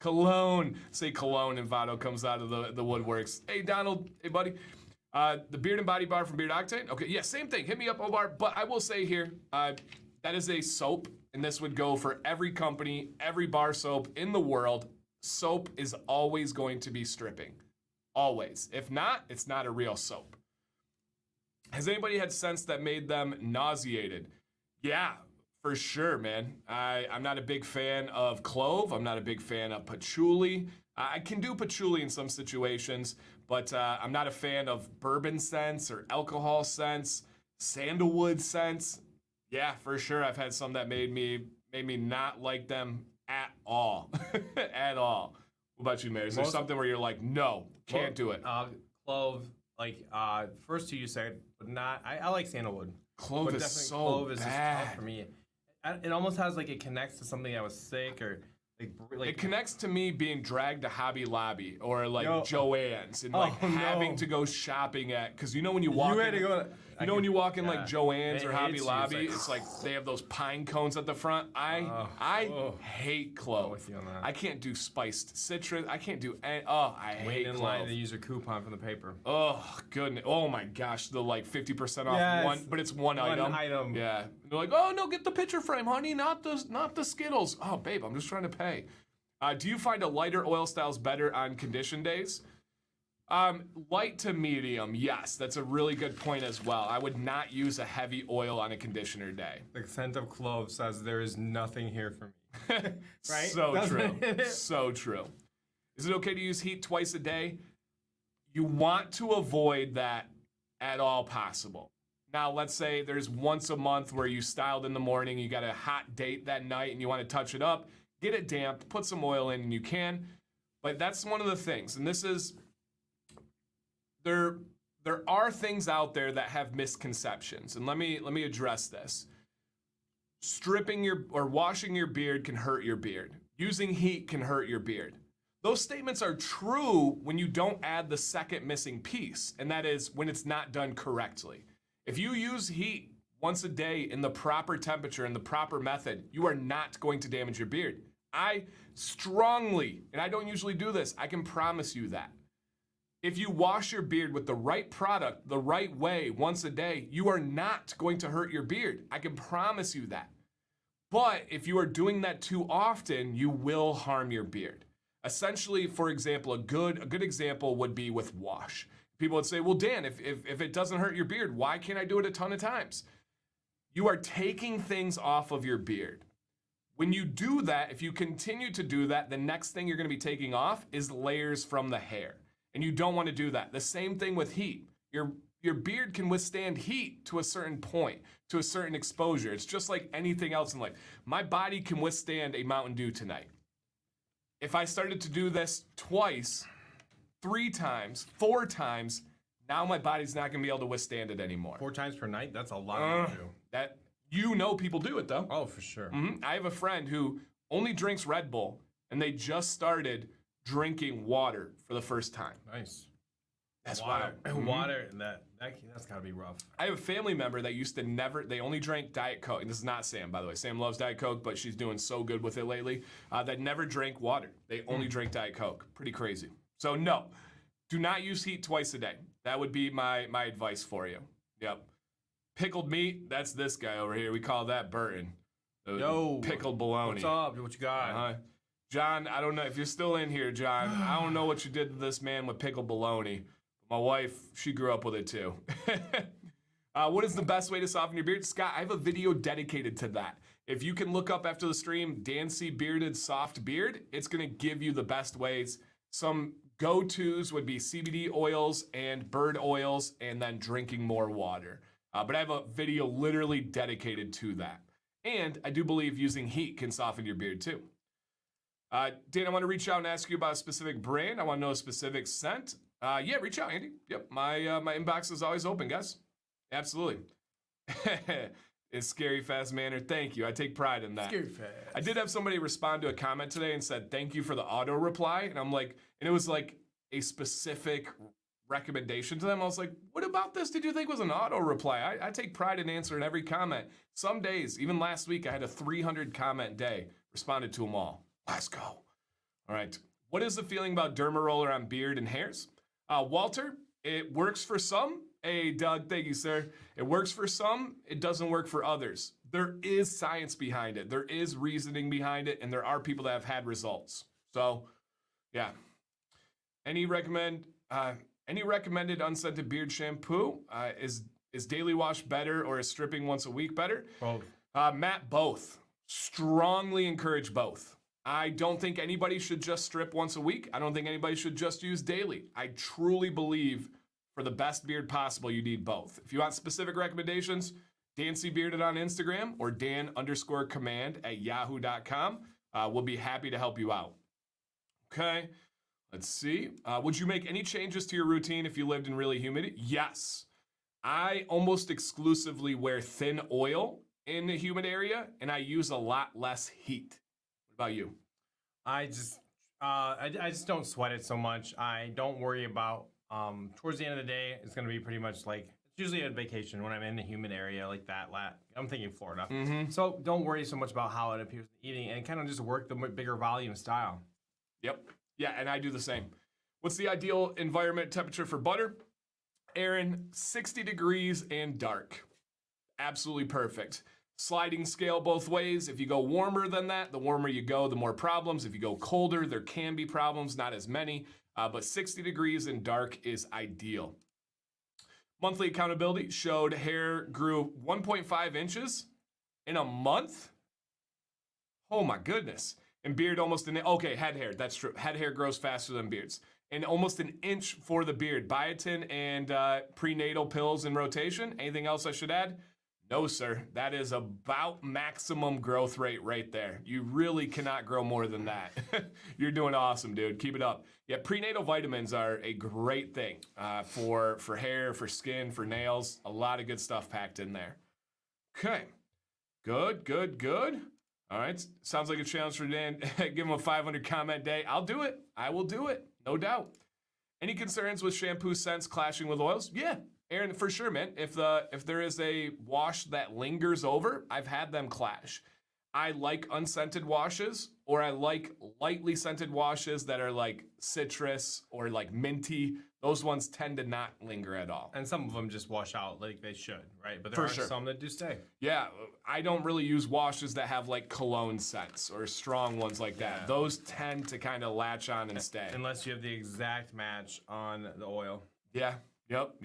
Cologne, say cologne, and Vado comes out of the woodworks. Hey, Donald, hey, buddy. The Beard and Body Bar from Beard Octane? Okay, yeah, same thing. Hit me up, Obar. But I will say here, that is a soap, and this would go for every company, every bar soap in the world. Soap is always going to be stripping. Always. If not, it's not a real soap. Has anybody had scents that made them nauseated? Yeah, for sure, man. I'm not a big fan of clove. I'm not a big fan of patchouli. I can do patchouli in some situations, but I'm not a fan of bourbon scents or alcohol scents, sandalwood scents. Yeah, for sure. I've had some that made me not like them at all. At all. What about you, Mary? Is there something where you're like, no, can't do it? Clove, like first two you said, but not. I like sandalwood. Clove is so clove is bad. just tough for me. It almost has like it connects to something that was sick or like it connects to me being dragged to Hobby Lobby or like Joann's and like having to go shopping at, because you know when you walk when you walk in like Joann's or Hobby Lobby, it's like they have those pine cones at the front. I hate clove. I can't do spiced citrus. I can't do any, I hate in clove. line to use your coupon from the paper. Oh goodness. Oh my gosh, the like 50% off one, but it's one item. Yeah. They're like, oh no, get the picture frame, honey, not the Skittles. Oh babe, I'm just trying to pay. Do you find a lighter oil styles better on condition days? Light to medium, yes. That's a really good point as well. I would not use a heavy oil on a conditioner day. The scent of clove says there is nothing here for me. Right? So true. So true. Is it okay to use heat twice a day? You want to avoid that at all possible. Now, let's say there's once a month where you styled in the morning, you got a hot date that night and you want to touch it up. Get it damp, put some oil in, and you can. But that's one of the things. And this is, there are things out there that have misconceptions. And let me address this. stripping your or washing your beard can hurt your beard. Using heat can hurt your beard. Those statements are true when you don't add the second missing piece, and that is when it's not done correctly. If you use heat once a day in the proper temperature and the proper method, you are not going to damage your beard. I strongly, and I don't usually do this, I can promise you that. If you wash your beard with the right product, the right way, once a day, you are not going to hurt your beard. I can promise you that. But if you are doing that too often, you will harm your beard. Essentially, for example, a good example would be with wash. People would say, well, Dan, if it doesn't hurt your beard, why can't I do it a ton of times? You are taking things off of your beard. When you do that, if you continue to do that, the next thing you're gonna be taking off is layers from the hair. And you don't wanna do that. The same thing with heat. Your beard can withstand heat to a certain point, to a certain exposure. It's just like anything else in life. My body can withstand a Mountain Dew tonight. If I started to do this twice, 3 times, 4 times, now my body's not gonna be able to withstand it anymore. 4 times per night? That's a lot to do. That people do it though. Oh, for sure. I have a friend who only drinks Red Bull, and they just started drinking water for the first time. Nice. That's water. wild. Water, that's gotta be rough. I have a family member that used to they only drank Diet Coke. And this is not Sam, by the way. Sam loves Diet Coke, but she's doing so good with it lately. That never drank water. They only drink Diet Coke. Pretty crazy. So no, do not use heat twice a day. That would be my advice for you. Yep. Pickled meat, that's this guy over here. We call that Burton. Yo. Pickled bologna. What's up? What you got? John, I don't know if you're still in here, John. I don't know what you did to this man with pickled bologna. My wife, she grew up with it too. What is the best way to soften your beard? Scott, I have a video dedicated to that. If you can look up after the stream, Dan C. Bearded Soft Beard, it's gonna give you the best ways. Some go-tos would be CBD oils and bird oils, and then drinking more water. But I have a video literally dedicated to that. And I do believe using heat can soften your beard too. Dan, I want to reach out and ask you about a specific brand. I want to know a specific scent. Yeah, reach out, Andy. Yep, my inbox is always open, guys. Absolutely. It's scary fast manner. Thank you. I take pride in that. Scary fast. I did have somebody respond to a comment today and said, thank you for the auto reply. And I'm like, and it was like a specific recommendation to them. I was like, what about this did you think was an auto reply? I take pride in answering every comment. Some days, even last week, I had a 300 comment day. Responded to them all. Let's go. All right. What is the feeling about derma roller on beard and hairs? Walter, it works for some. Hey, Doug, thank you, sir. It works for some. It doesn't work for others. There is science behind it. There is reasoning behind it, and there are people that have had results. So, yeah. Any recommended unscented beard shampoo? Is daily wash better, or is stripping once a week better? Both. Matt, both. Strongly encourage both. I don't think anybody should just strip once a week. I don't think anybody should just use daily. I truly believe for the best beard possible, you need both. If you want specific recommendations, Dan C. Bearded on Instagram or Dan_command@yahoo.com. We'll be happy to help you out. Okay, let's see. Would you make any changes to your routine if you lived in really humid? Yes. I almost exclusively wear thin oil in the humid area, and I use a lot less heat. What about you? I just don't sweat it so much. I don't worry about, towards the end of the day, it's going to be pretty much like, it's usually a vacation when I'm in the humid area like that. I'm thinking Florida. So don't worry so much about how it appears in eating, and kind of just work the bigger volume style. Yep. Yeah, and I do the same. What's the ideal environment temperature for butter? Aaron, 60 degrees and dark. Absolutely perfect. Sliding scale both ways. If you go warmer than that, the warmer you go, the more problems. If you go colder, there can be problems, not as many. But 60 degrees and dark is ideal. Monthly accountability showed hair grew 1.5 inches in a month. Oh my goodness. And beard almost okay, head hair, that's true. Head hair grows faster than beards. And almost an inch for the beard. Biotin and prenatal pills in rotation. Anything else I should add? No, sir. That is about maximum growth rate right there. You really cannot grow more than that. You're doing awesome, dude. Keep it up. Yeah, prenatal vitamins are a great thing for hair, for skin, for nails. A lot of good stuff packed in there. Okay. Good, good, good. All right. Sounds like a challenge for Dan. Give him a 500 comment day. I'll do it. I will do it. No doubt. Any concerns with shampoo scents clashing with oils? Yeah. Aaron, for sure, man. If there is a wash that lingers over, I've had them clash. I like unscented washes, or I like lightly scented washes that are like citrus or like minty. Those ones tend to not linger at all. And some of them just wash out like they should, right? But there For are sure. some that do stay. Yeah, I don't really use washes that have like cologne scents or strong ones like that. Yeah. Those tend to kind of latch on and stay. Unless you have the exact match on the oil. Yeah, yep.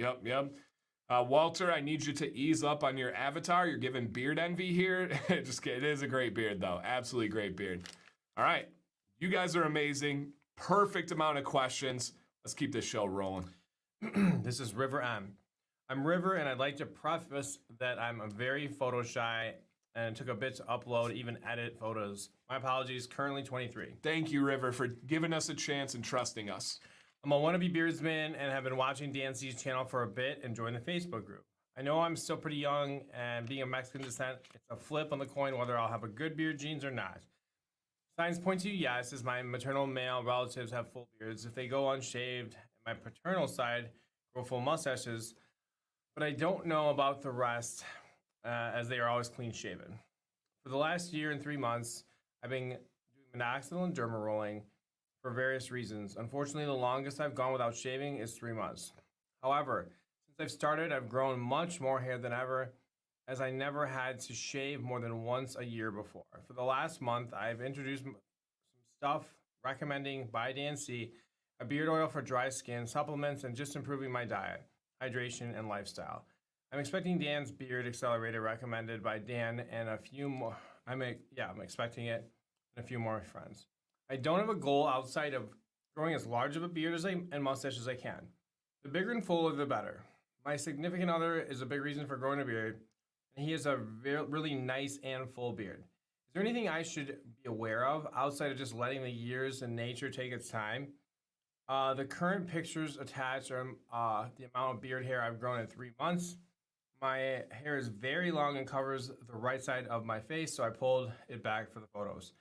Walter, I need you to ease up on your avatar. You're giving beard envy here. Just kidding. It is a great beard, though. Absolutely great beard. All right. You guys are amazing. Perfect amount of questions. Let's keep this show rolling. This is River M. I'm River, and I'd like to preface that I'm a very photo shy and it took a bit to upload, even edit photos. My apologies. Currently 23. Thank you, River, for giving us a chance and trusting us. I'm a wannabe beardsman and have been watching DNC's channel for a bit and joined the Facebook group. I know I'm still pretty young, and being of Mexican descent, it's a flip on the coin whether I'll have a good beard genes or not. Signs point to yes, as my maternal male relatives have full beards. If they go unshaved, and my paternal side grow full mustaches, but I don't know about the rest, as they are always clean shaven. For the last year and 3 months, I've been doing minoxidil and derma rolling for various reasons. Unfortunately, the longest I've gone without shaving is 3 months. However, since I've started, I've grown much more hair than ever, as I never had to shave more than once a year before. For the last month, I've introduced some stuff recommending by DNC a beard oil for dry skin, supplements, and just improving my diet, hydration, and lifestyle. I'm expecting Dan's Beard Accelerator recommended by Dan and a few more. I'm expecting it and a few more friends. I don't have a goal outside of growing as large of a beard and mustache as I can. The bigger and fuller, the better. My significant other is a big reason for growing a beard, and he has a really nice and full beard. Is there anything I should be aware of outside of just letting the years and nature take its time? The current pictures attached are the amount of beard hair I've grown in 3 months. My hair is very long and covers the right side of my face, so I pulled it back for the photos.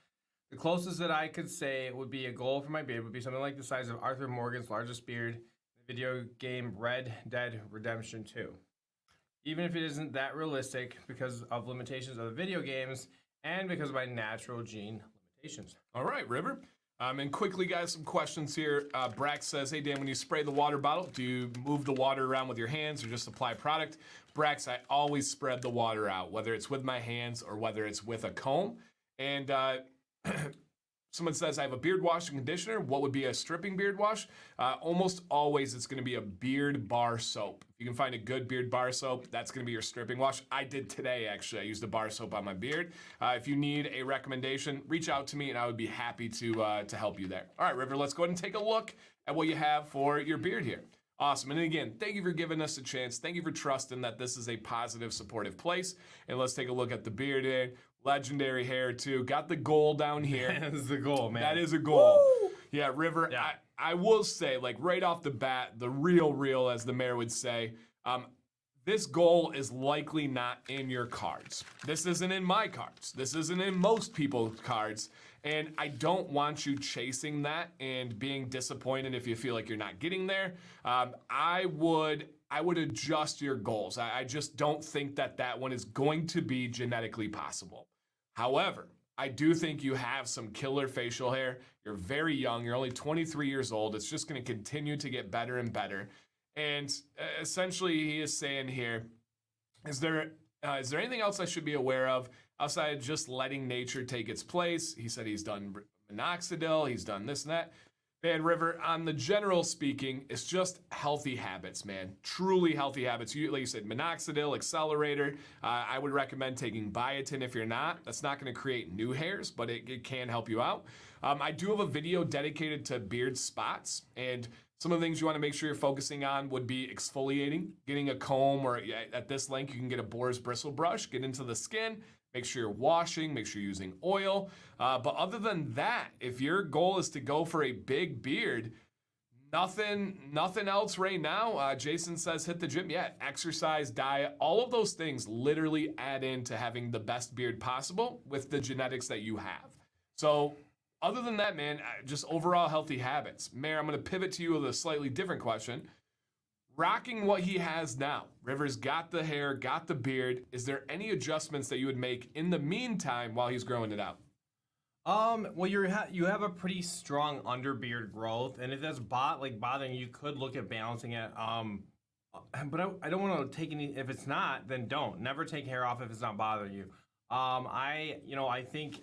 The closest that I could say would be a goal for my beard would be something like the size of Arthur Morgan's largest beard in the video game Red Dead Redemption 2. Even if it isn't that realistic because of limitations of the video games and because of my natural gene limitations. All right, River. And quickly, guys, some questions here. Brax says, hey, Dan, when you spray the water bottle, do you move the water around with your hands or just apply product? Brax, I always spread the water out, whether it's with my hands or whether it's with a comb. And someone says, I have a beard wash and conditioner. What would be a stripping beard wash? Almost always it's going to be a beard bar soap. If you can find a good beard bar soap, that's going to be your stripping wash. I did today, actually. I used a bar soap on my beard. If you need a recommendation, reach out to me, and I would be happy to help you there. All right, River, let's go ahead and take a look at what you have for your beard here. Awesome. And again, thank you for giving us a chance. Thank you for trusting that this is a positive, supportive place. And let's take a look at the beard here. Legendary hair, too. Got the goal down here. That is the goal, man. That is a goal. Woo! Yeah, River, Yeah. I will say, like, right off the bat, the real, as the mayor would say, this goal is likely not in your cards. This isn't in my cards. This isn't in most people's cards. And I don't want you chasing that and being disappointed if you feel like you're not getting there. I would adjust your goals. I just don't think that one is going to be genetically possible. However, I do think you have some killer facial hair. You're very young. You're only 23 years old. It's just going to continue to get better and better. And essentially, he is saying here, is there anything else I should be aware of outside of just letting nature take its place? He said he's done minoxidil. He's done this and that. Man, River, on the general speaking, it's just healthy habits, man. Truly healthy habits. Like you said, minoxidil, accelerator. I would recommend taking biotin if you're not. That's not going to create new hairs, but it can help you out. I do have a video dedicated to beard spots, and some of the things you want to make sure you're focusing on would be exfoliating, getting a comb, or at this length, you can get a boar's bristle brush, get into the skin. Make sure you're washing, make sure you're using oil. But other than that, if your goal is to go for a big beard, Nothing else right now. Jason says hit the gym. Yeah, exercise, diet, all of those things literally add into having the best beard possible with the genetics that you have. So other than that, man, just overall healthy habits. Mayor, I'm going to pivot to you with a slightly different question. Rocking what he has now, Rivers got the hair, got the beard. Is there any adjustments that you would make in the meantime while he's growing it out? Well, you have a pretty strong underbeard growth, and if that's bothering you, could look at balancing it. But I don't want to take any. If it's not, then don't. Never take hair off if it's not bothering you. I think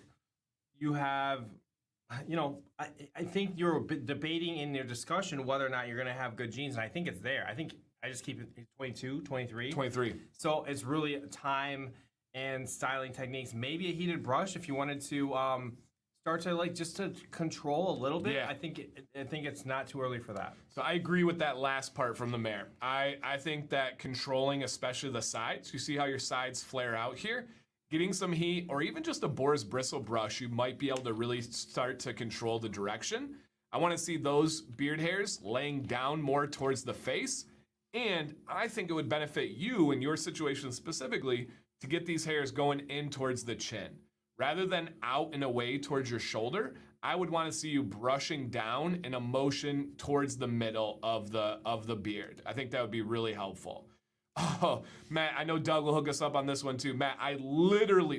you have. I think you're debating in your discussion whether or not you're going to have good genes, and I think it's there. I think I just keep it 22, 23. 23. So it's really time and styling techniques. Maybe a heated brush if you wanted to start to just to control a little bit. Yeah. I think it's not too early for that. So I agree with that last part from the mayor. I think that controlling, especially the sides, you see how your sides flare out here? Getting some heat or even just a boar's bristle brush, you might be able to really start to control the direction. I want to see those beard hairs laying down more towards the face. And I think it would benefit you in your situation specifically to get these hairs going in towards the chin. Rather than out and away towards your shoulder, I would want to see you brushing down in a motion towards the middle of the beard. I think that would be really helpful. Oh, Matt, I know Doug will hook us up on this one too. Matt,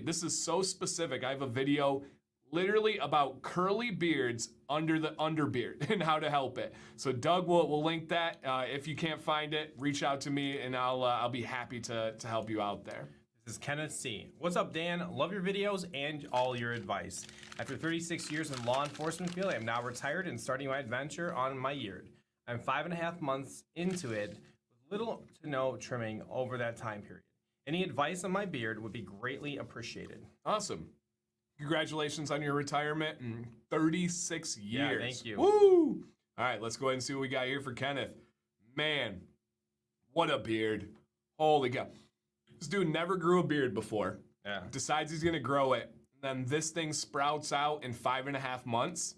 this is so specific. I have a video literally about curly beards under the underbeard and how to help it. So Doug will link that. If you can't find it, reach out to me and I'll be happy to help you out there. This is Kenneth C. What's up, Dan? Love your videos and all your advice. After 36 years in law enforcement field, I am now retired and starting my adventure on my beard. I'm 5.5 months into it with little to no trimming over that time period. Any advice on my beard would be greatly appreciated. Awesome. Congratulations on your retirement in 36 years. Yeah, thank you. Woo! All right, let's go ahead and see what we got here for Kenneth. Man, what a beard. Holy cow. This dude never grew a beard before. Yeah. Decides he's gonna grow it. Then this thing sprouts out in 5.5 months.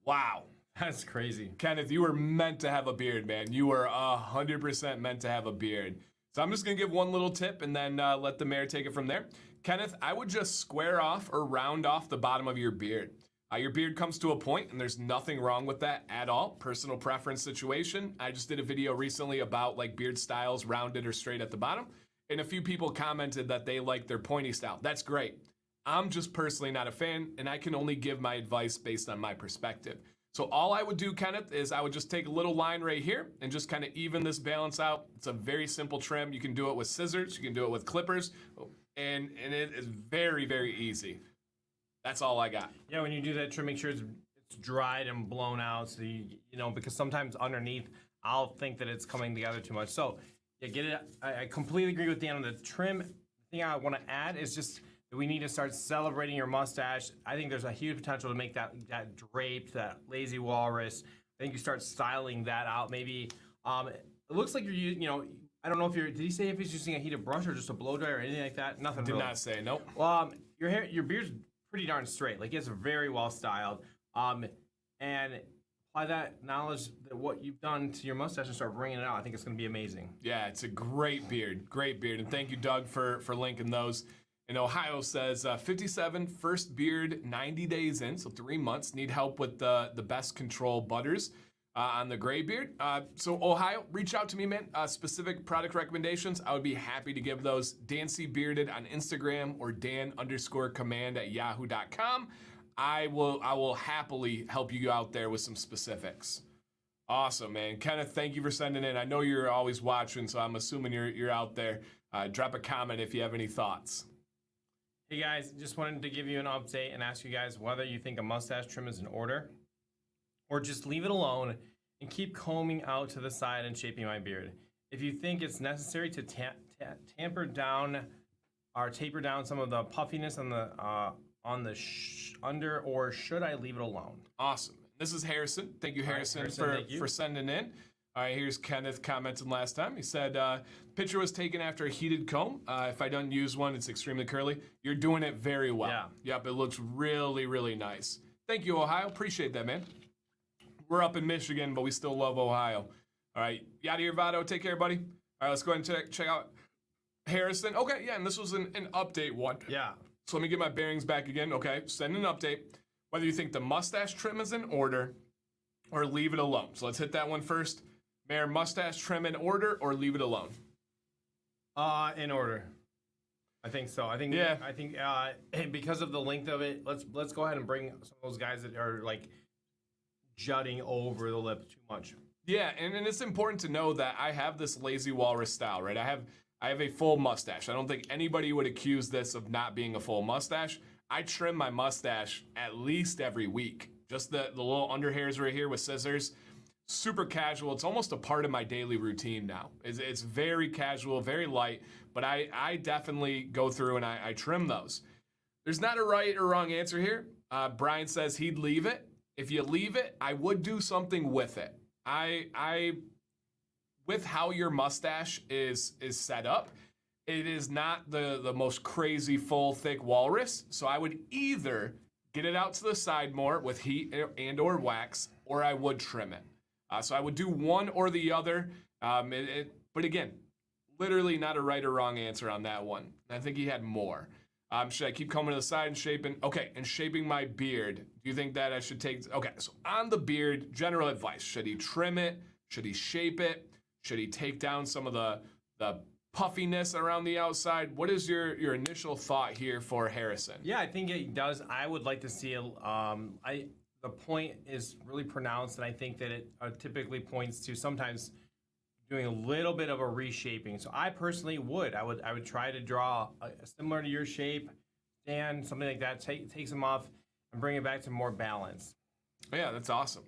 Wow. That's crazy. Kenneth, you were meant to have a beard, man. You were 100% meant to have a beard. So I'm just gonna give one little tip and then let the mayor take it from there. Kenneth, I would just square off or round off the bottom of your beard. Your beard comes to a point and there's nothing wrong with that at all. Personal preference situation. I just did a video recently about beard styles, rounded or straight at the bottom. And a few people commented that they like their pointy style. That's great. I'm just personally not a fan, and I can only give my advice based on my perspective. So all I would do, Kenneth, is I would just take a little line right here and just kind of even this balance out. It's a very simple trim. You can do it with scissors. You can do it with clippers. And it is very, very easy. That's all I got. Yeah, when you do that trim, make sure it's dried and blown out. So because sometimes underneath, I'll think that it's coming together too much. So yeah, get it. I completely agree with Dan on the trim. The thing I want to add is just that we need to start celebrating your mustache. I think there's a huge potential to make that draped, that lazy walrus. I think you start styling that out. Maybe it looks like you're I don't know if did he say if he's using a heated brush or just a blow dryer or anything like that? Nothing. Did really. not say, nope. Well, your beard's pretty darn straight. It's very well styled. And apply that knowledge that what you've done to your mustache and start bringing it out. I think it's going to be amazing. Yeah, it's a great beard, and thank you, Doug, for linking those. And Ohio says 57, first beard 90 days in, so 3 months. Need help with the best control butters on the gray beard. So Ohio, reach out to me, man. Specific product recommendations, I would be happy to give those. Dan C Bearded on Instagram or Dan_command@yahoo.com. I will happily help you out there with some specifics. Awesome, man. Kenneth, thank you for sending in. I know you're always watching, so I'm assuming you're out there. Drop a comment if you have any thoughts. Hey guys, just wanted to give you an update and ask you guys whether you think a mustache trim is in order or just leave it alone and keep combing out to the side and shaping my beard. If you think it's necessary to taper down some of the puffiness on the under, or should I leave it alone? Awesome. This is Harrison. Thank you, Harrison, for sending in. All right, here's Kenneth commenting last time. He said, picture was taken after a heated comb. If I don't use one, it's extremely curly. You're doing it very well. Yeah. Yep, it looks really, really nice. Thank you, Ohio. Appreciate that, man. we're up in Michigan, but we still love Ohio. All right, Yadier Votto, take care, buddy. All right, let's go ahead and check out Harrison. Okay, yeah, and this was an update one. Yeah. So let me get my bearings back again. Okay, send an update. Whether you think the mustache trim is in order or leave it alone. So let's hit that one first. Mayor, mustache trim in order or leave it alone? In order. I think so. I think because of the length of it, let's go ahead and bring some of those guys that are like jutting over the lip too much. Yeah, and it's important to know that I have this lazy walrus style, right? I have a full mustache. I don't think anybody would accuse this of not being a full mustache. I trim my mustache at least every week. Just the little under hairs right here with scissors. Super casual. It's almost a part of my daily routine now. It's very casual, very light, but I definitely go through and I trim those. There's not a right or wrong answer here. Brian says he'd leave it. If you leave it, I would do something with it. I with how your mustache is set up, it is not the most crazy full thick walrus. So I would either get it out to the side more with heat and or wax, or I would trim it. So I would do one or the other. But again, literally not a right or wrong answer on that one. I think he had more. Should I keep coming to the side and shaping? Okay, and shaping my beard. Do you think that I should take? Okay, so on the beard, general advice. Should he trim it? Should he shape it? Should he take down some of the puffiness around the outside? What is your initial thought here for Harrison? Yeah, I think it does. I would like to see the point is really pronounced, and I think that it typically points to sometimes doing a little bit of a reshaping. So I personally would. I would try to draw similar to your shape, and something like that. Take some off and bring it back to more balance. Yeah, that's awesome.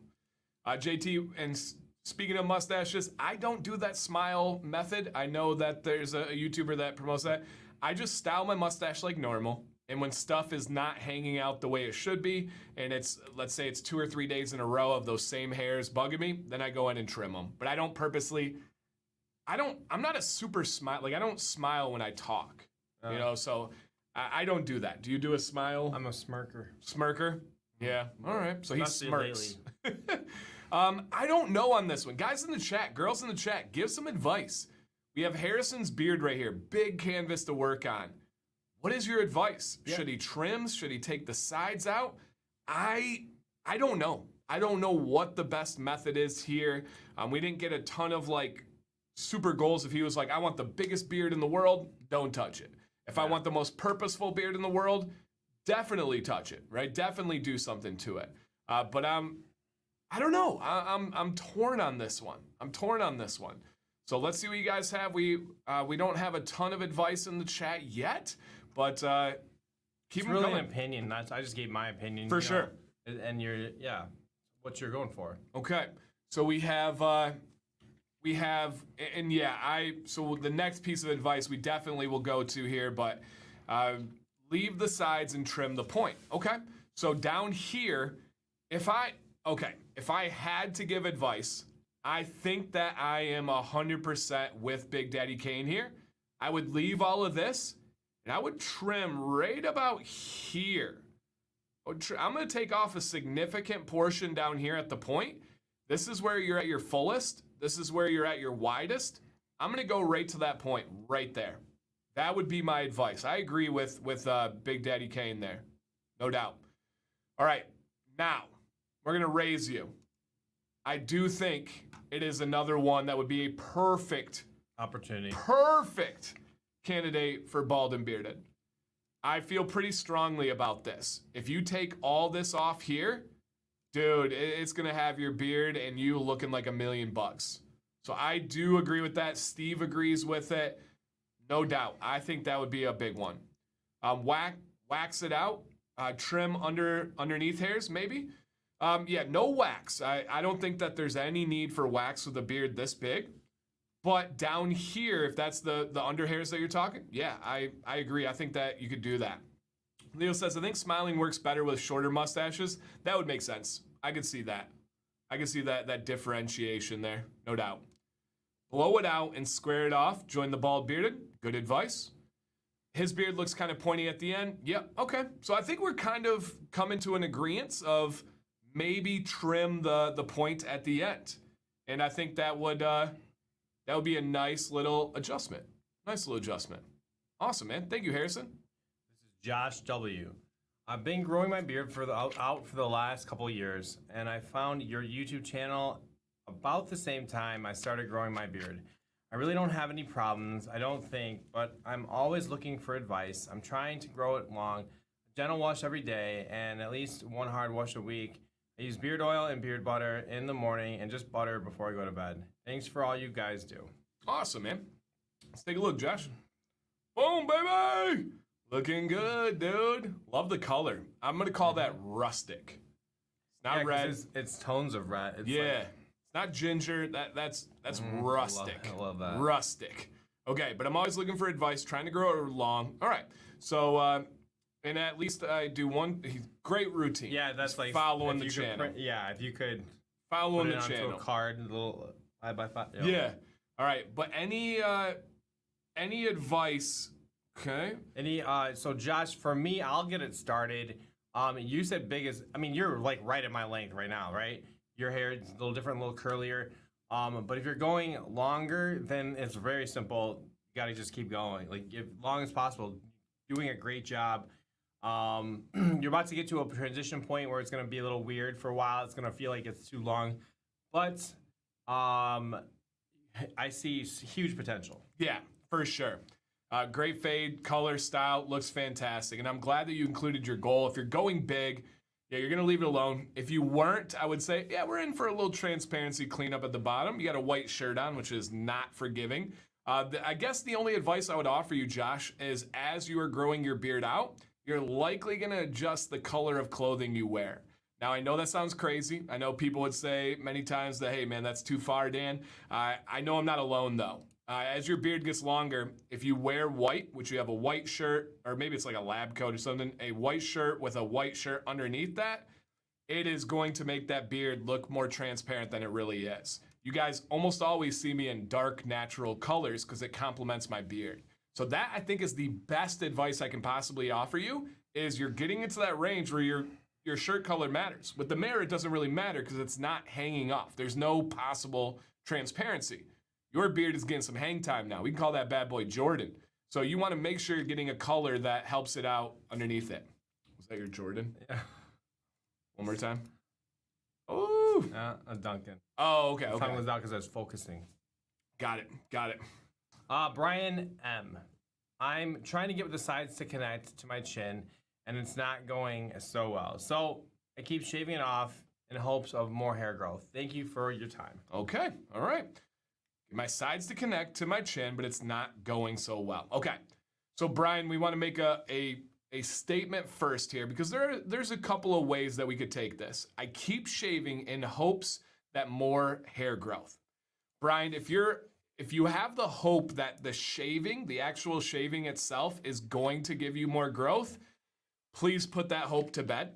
JT, and speaking of mustaches, I don't do that smile method. I know that there's a YouTuber that promotes that. I just style my mustache like normal. And when stuff is not hanging out the way it should be, and let's say it's 2 or 3 days in a row of those same hairs bugging me, then I go in and trim them. But I don't purposely, I'm not a super smile, like I don't smile when I talk, so I don't do that. Do you do a smile? I'm a smirker. Smirker? Yeah, all right. So he smirks. I don't know on this one. Guys in the chat, girls in the chat, give some advice. We have Harrison's beard right here, big canvas to work on. What is your advice? Yeah. Should he trim? Should he take the sides out? I don't know. I don't know what the best method is here. We didn't get a ton of like super goals. If he was like, I want the biggest beard in the world, don't touch it. If I want the most purposeful beard in the world, definitely touch it, right? Definitely do something to it. But I don't know. I'm torn on this one. So let's see what you guys have. We don't have a ton of advice in the chat yet. But keep them really coming. An opinion. I just gave my opinion. For sure. And what you're going for. Okay. So we have, so the next piece of advice we definitely will go to here, but leave the sides and trim the point. Okay. So down here, if I had to give advice, I think that I am 100% with Big Daddy Kane here. I would leave all of this. And I would trim right about here. I'm going to take off a significant portion down here at the point. This is where you're at your fullest. This is where you're at your widest. I'm going to go right to that point right there. That would be my advice. I agree with Big Daddy Kane there. No doubt. All right. Now, we're going to raise you. I do think it is another one that would be a perfect opportunity. Perfect candidate for bald and bearded. I feel pretty strongly about this. If you take all this off here, dude, it's gonna have your beard and you looking like $1 million. So I do agree with that. Steve agrees with it. No doubt. I think that would be a big one. Wax it out. Trim underneath hairs, maybe. No wax. I don't think that there's any need for wax with a beard this big. But down here, if that's the under hairs that you're talking, yeah, I agree. I think that you could do that. Leo says, I think smiling works better with shorter mustaches. That would make sense. I could see that. I could see that differentiation there, no doubt. Blow it out and square it off. Join the bald bearded. Good advice. His beard looks kind of pointy at the end. Yep, okay. So I think we're kind of coming to an agreement of maybe trim the point at the end. And I think that would be a nice little adjustment. Nice little adjustment. Awesome, man. Thank you, Harrison. This is Josh W. I've been growing my beard for out for the last couple of years, and I found your YouTube channel about the same time I started growing my beard. I really don't have any problems, I don't think, but I'm always looking for advice. I'm trying to grow it long, gentle wash every day, and at least one hard wash a week. I use beard oil and beard butter in the morning and just butter before I go to bed. Thanks for all you guys do. Awesome, man. Let's take a look, Josh. Boom, baby! Looking good, dude. Love the color. I'm going to call that rustic. It's not red. It's tones of red. It's yeah. It's not ginger. That's rustic. I love that. Rustic. Okay, but I'm always looking for advice, trying to grow it long. All right. So, and at least I do one great routine. Yeah, that's like following the channel. If you could following put it the onto channel. A card, a little 5x5. Yeah. All right, but any advice? Okay. So Josh, for me, I'll get it started. You said biggest. I mean, you're like right at my length right now, right? Your hair is a little different, a little curlier. But if you're going longer, then it's very simple. You gotta just keep going, like as long as possible. Doing a great job. You're about to get to a transition point where it's gonna be a little weird for a while. It's gonna feel like it's too long, but I see huge potential. Yeah, for sure. Great fade, color, style, looks fantastic. And I'm glad that you included your goal. If you're going big, yeah, you're going to leave it alone. If you weren't, I would say, yeah, we're in for a little transparency cleanup at the bottom. You got a white shirt on, which is not forgiving. I guess the only advice I would offer you, Josh, is as you are growing your beard out, you're likely going to adjust the color of clothing you wear. Now, I know that sounds crazy. I know people would say many times that, hey, man, that's too far, Dan. I know I'm not alone, though. As your beard gets longer, if you wear white, which you have a white shirt, or maybe it's like a lab coat or something, a white shirt with a white shirt underneath that, it is going to make that beard look more transparent than it really is. You guys almost always see me in dark, natural colors because it complements my beard. So that, I think, is the best advice I can possibly offer you, is you're getting into that range where your shirt color matters. With the mirror, it doesn't really matter because it's not hanging off. There's no possible transparency. Your beard is getting some hang time now. We can call that bad boy Jordan. So you want to make sure you're getting a color that helps it out underneath it. Was that your Jordan? Yeah. One more time. Oh. A Duncan. Oh, okay. The Okay. tongue was out because I was focusing. Got it. Got it. Brian M. I'm trying to get the sides to connect to my chin, and it's not going so well. So I keep shaving it off in hopes of more hair growth. Thank you for your time. Okay. All right. My sides to connect to my chin, but it's not going so well. Okay. So Brian, we want to make a statement first here because there's a couple of ways that we could take this. I keep shaving in hopes that more hair growth. Brian, if you have the hope that the actual shaving itself is going to give you more growth, please put that hope to bed.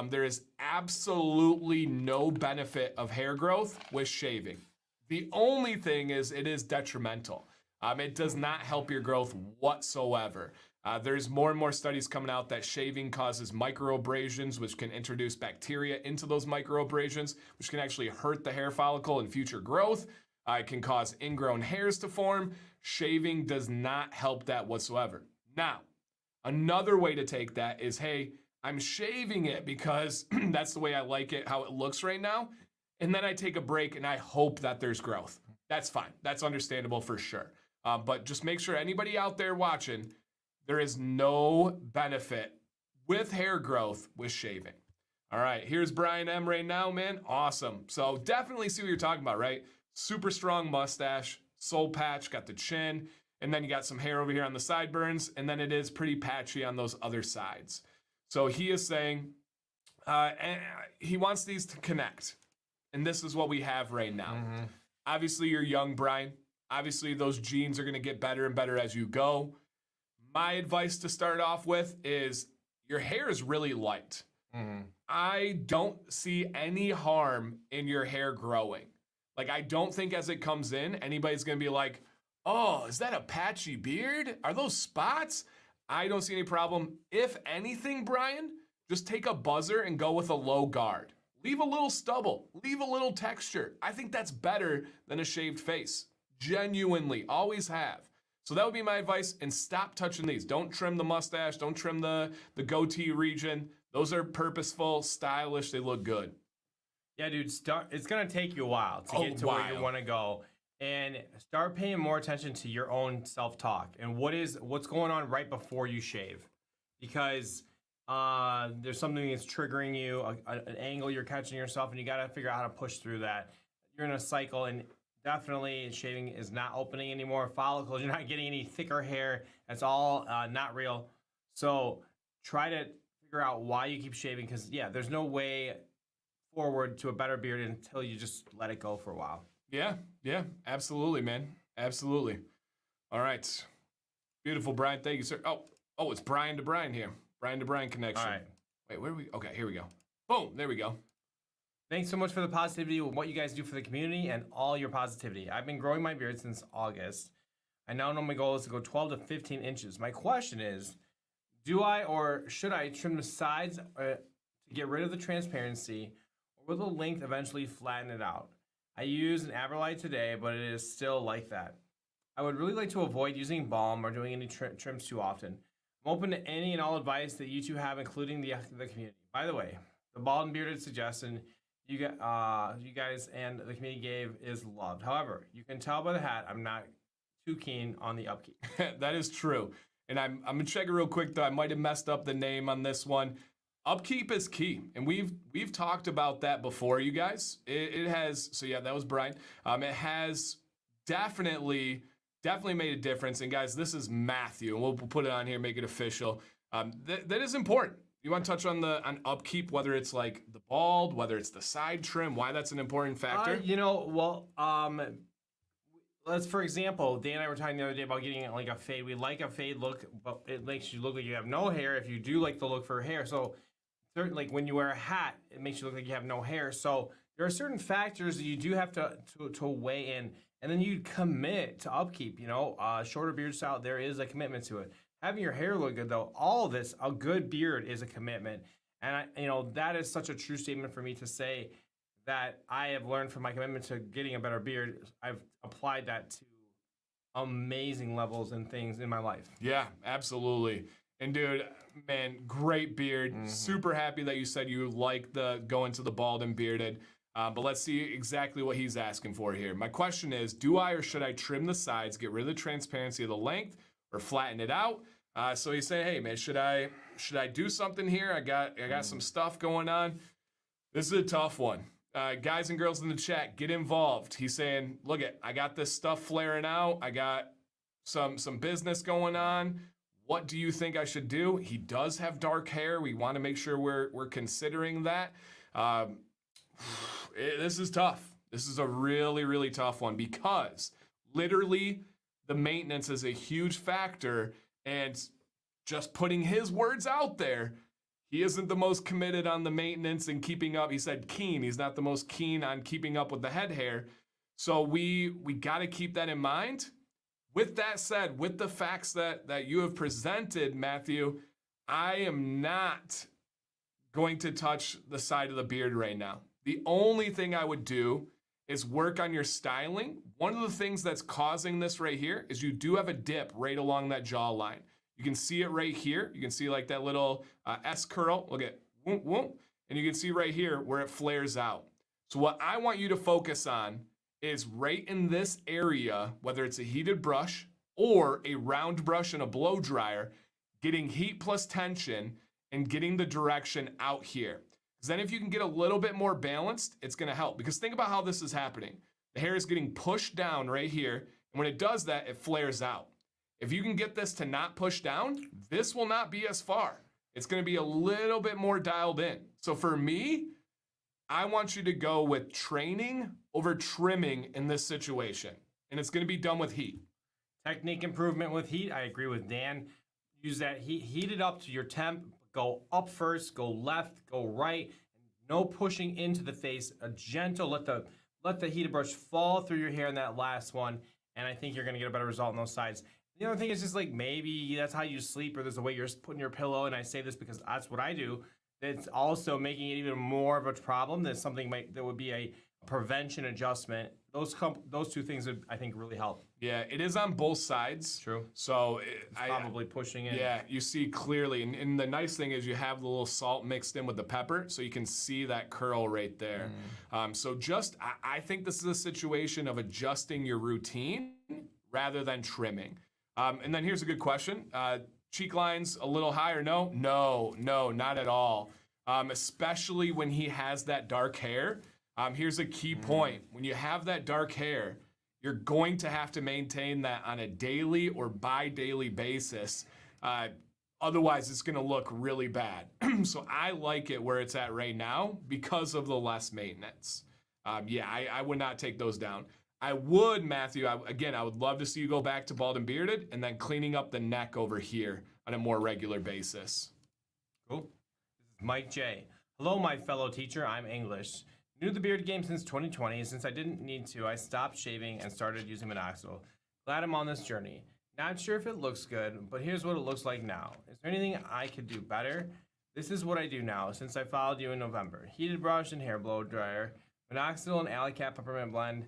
There is absolutely no benefit of hair growth with shaving. The only thing is it is detrimental. It does not help your growth whatsoever. There's more and more studies coming out that shaving causes microabrasions, which can introduce bacteria into those microabrasions, which can actually hurt the hair follicle and future growth. It can cause ingrown hairs to form. Shaving does not help that whatsoever. Now, another way to take that is, hey, I'm shaving it because that's the way I like it, how it looks right now. And then I take a break and I hope that there's growth. That's fine. That's understandable for sure. But just make sure anybody out there watching, there is no benefit with hair growth with shaving. All right, here's Brian M right now, man. Awesome. So definitely see what you're talking about, right? Super strong mustache, soul patch, got the chin, and then you got some hair over here on the sideburns, and then it is pretty patchy on those other sides. So he is saying he wants these to connect. And this is what we have right now. Mm-hmm. Obviously, you're young, Brian. Obviously, those genes are going to get better and better as you go. My advice to start off with is your hair is really light. Mm-hmm. I don't see any harm in your hair growing. Like, I don't think as it comes in, anybody's going to be like, oh, is that a patchy beard? Are those spots? I don't see any problem. If anything, Brian, just take a buzzer and go with a low guard. leave a little stubble, leave a little texture. I think that's better than a shaved face. Genuinely, always have. So that would be my advice, and stop touching these. Don't trim the mustache, don't trim the goatee region. Those are purposeful, stylish, they look good. Yeah, dude, it's going to take you a while to get to where you want to go. And start paying more attention to your own self-talk and what's going on right before you shave. Because there's something that's triggering you, an angle you're catching yourself, and you got to figure out how to push through that. You're in a cycle, and definitely shaving is not opening anymore. Follicles, you're not getting any thicker hair. That's all not real. So try to figure out why you keep shaving, because, yeah, there's no way forward to a better beard until you just let it go for a while. Yeah, absolutely, man. Absolutely. All right. Beautiful, Brian. Thank you, sir. Oh, it's Brian to Brian here. Brian to Brian connection. All right. Wait, where are we? Okay, here we go. Boom, there we go. Thanks so much for the positivity, what you guys do for the community, and all your positivity. I've been growing my beard since August. I now know my goal is to go 12 to 15 inches. My question is, do I or should I trim the sides to get rid of the transparency, or will the length eventually flatten it out? I use an Aberlite today, but it is still like that. I would really like to avoid using balm or doing any trims too often. I'm open to any and all advice that you two have, including the community. By the way, the bald and bearded suggestion you guys and the community gave is loved. However, you can tell by the hat I'm not too keen on the upkeep. That is true. And I'm gonna check it real quick though. I might have messed up the name on this one. Upkeep is key, and we've talked about that before, you guys. It has, so yeah, that was Brian. It has definitely made a difference. And guys, this is Matthew, and we'll put it on here, make it official. That is important. You want to touch on upkeep, whether it's like the bald, whether it's the side trim, why that's an important factor? Let's, for example, Dan and I were talking the other day about getting like a fade. We like a fade look, but it makes you look like you have no hair if you do like the look for hair. So certainly, like when you wear a hat, it makes you look like you have no hair. So there are certain factors that you do have to weigh in, and then you commit to upkeep. Shorter beard style, there is a commitment to it. Having your hair look good, though, all of this, a good beard is a commitment, and that is such a true statement for me to say that I have learned from my commitment to getting a better beard. I've applied that to amazing levels and things in my life. Yeah, absolutely. And dude, man, great beard. Mm-hmm. Super happy that you said you like the going to the bald and bearded. But let's see exactly what he's asking for here. My question is, do I or should I trim the sides, get rid of the transparency of the length, or flatten it out? So he's saying, hey man, should I do something here? I got some stuff going on. This is a tough one. Guys and girls in the chat, get involved. He's saying, look I got this stuff flaring out. I got some business going on. What do you think I should do? He does have dark hair. We want to make sure we're considering that. This is tough. This is a really, really tough one because literally the maintenance is a huge factor, and just putting his words out there, he isn't the most committed on the maintenance and keeping up. He said keen. He's not the most keen on keeping up with the head hair. So we got to keep that in mind. With that said, with the facts that you have presented, Matthew, I am not going to touch the side of the beard right now. The only thing I would do is work on your styling. One of the things that's causing this right here is you do have a dip right along that jawline. You can see it right here. You can see like that little S curl. Look at whoop, whoop. And you can see right here where it flares out. So what I want you to focus on is right in this area, whether it's a heated brush or a round brush and a blow dryer, getting heat plus tension and getting the direction out here. Because then if you can get a little bit more balanced, it's gonna help. Because think about how this is happening. The hair is getting pushed down right here, and when it does that, it flares out. If you can get this to not push down, this will not be as far. It's gonna be a little bit more dialed in. So for me, I want you to go with training over trimming in this situation. And it's gonna be done with heat. Technique improvement with heat, I agree with Dan. Use that heat, heat it up to your temp, go up first, go left, go right. No pushing into the face, a gentle, let the heated brush fall through your hair in that last one, and I think you're gonna get a better result on those sides. The other thing is just like maybe that's how you sleep, or there's a way you're putting your pillow, and I say this because that's what I do. It's also making it even more of a problem. There's something that would be a prevention adjustment. Those two things would, I think, really help. Yeah, it is on both sides. True. So Probably pushing it. Yeah, you see clearly. And the nice thing is you have the little salt mixed in with the pepper, so you can see that curl right there. So I think this is a situation of adjusting your routine rather than trimming. And then here's a good question. Cheek lines a little higher? No, not at all. Especially when he has that dark hair. Here's a key point. When you have that dark hair, you're going to have to maintain that on a daily or bi-daily basis. Otherwise, it's going to look really bad. So I like it where it's at right now because of the less maintenance. I would not take those down. I would, Matthew, I would love to see you go back to bald and bearded and then cleaning up the neck over here on a more regular basis. Cool. This is Mike J. Hello, my fellow teacher. I'm English. New to the beard game since 2020. Since I didn't need to, I stopped shaving and started using minoxidil. Glad I'm on this journey. Not sure if it looks good, but here's what it looks like now. Is there anything I could do better? This is what I do now since I followed you in November. Heated brush and hair blow dryer, minoxidil and alley cat peppermint blend,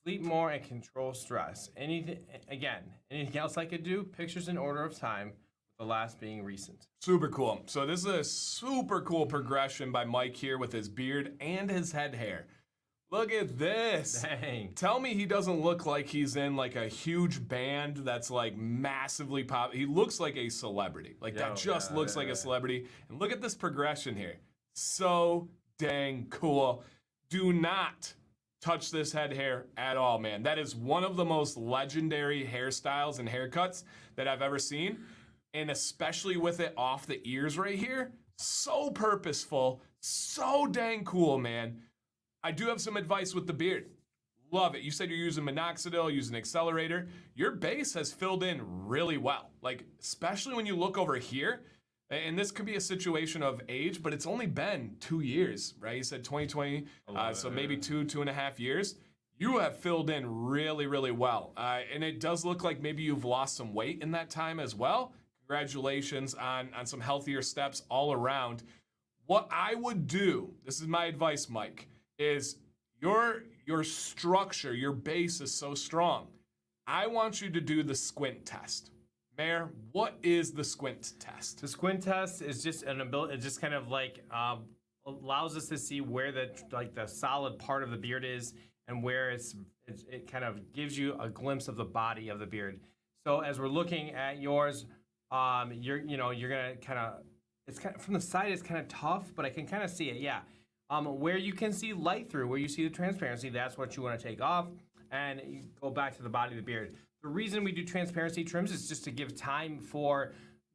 sleep more and control stress. Anything else I could do? Pictures in order of time, with the last being recent. Super cool. So this is a super cool progression by Mike here with his beard and his head hair. Look at this. Dang. Tell me he doesn't look like he's in like a huge band that's like massively pop. He looks like a celebrity. That just looks like a celebrity. And look at this progression here. So dang cool. Do not touch this head hair at all, man. That is one of the most legendary hairstyles and haircuts that I've ever seen. And especially with it off the ears right here, so purposeful, so dang cool, man. I do have some advice with the beard. Love it. You said you're using minoxidil, using accelerator. Your base has filled in really well. Especially when you look over here, and this could be a situation of age, but it's only been 2 years, right? You said 2020, so maybe 2.5 years. You have filled in really, really well. And it does look like maybe you've lost some weight in that time as well. Congratulations on some healthier steps all around. What I would do, this is my advice, Mike, is your structure, your base is so strong. I want you to do the squint test. Mayor, what is the squint test? The squint test is just an ability. It just kind of allows us to see where the solid part of the beard is and where it kind of gives you a glimpse of the body of the beard. So as we're looking at yours, you're gonna kind of from the side it's kind of tough, but I can kind of see it. Yeah. Where you can see light through, where you see the transparency, that's what you want to take off, and you go back to the body of the beard. The reason we do transparency trims is just to give time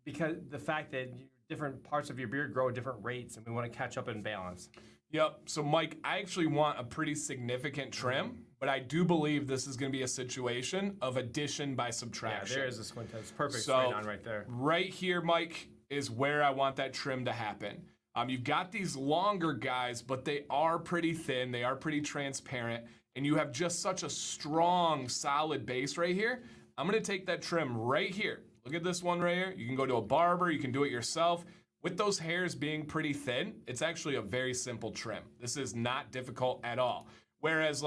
because the fact that different parts of your beard grow at different rates, and we want to catch up and balance. Yep. So, Mike, I actually want a pretty significant trim, but I do believe this is going to be a situation of addition by subtraction. Yeah, there is a squint test. Perfect. So, straight on right there. Right here, Mike, is where I want that trim to happen. You've got these longer guys, but they are pretty thin. They are pretty transparent. And you have just such a strong, solid base right here. I'm going to take that trim right here. Look at this one right here. You can go to a barber. You can do it yourself. With those hairs being pretty thin, it's actually a very simple trim. This is not difficult at all. Whereas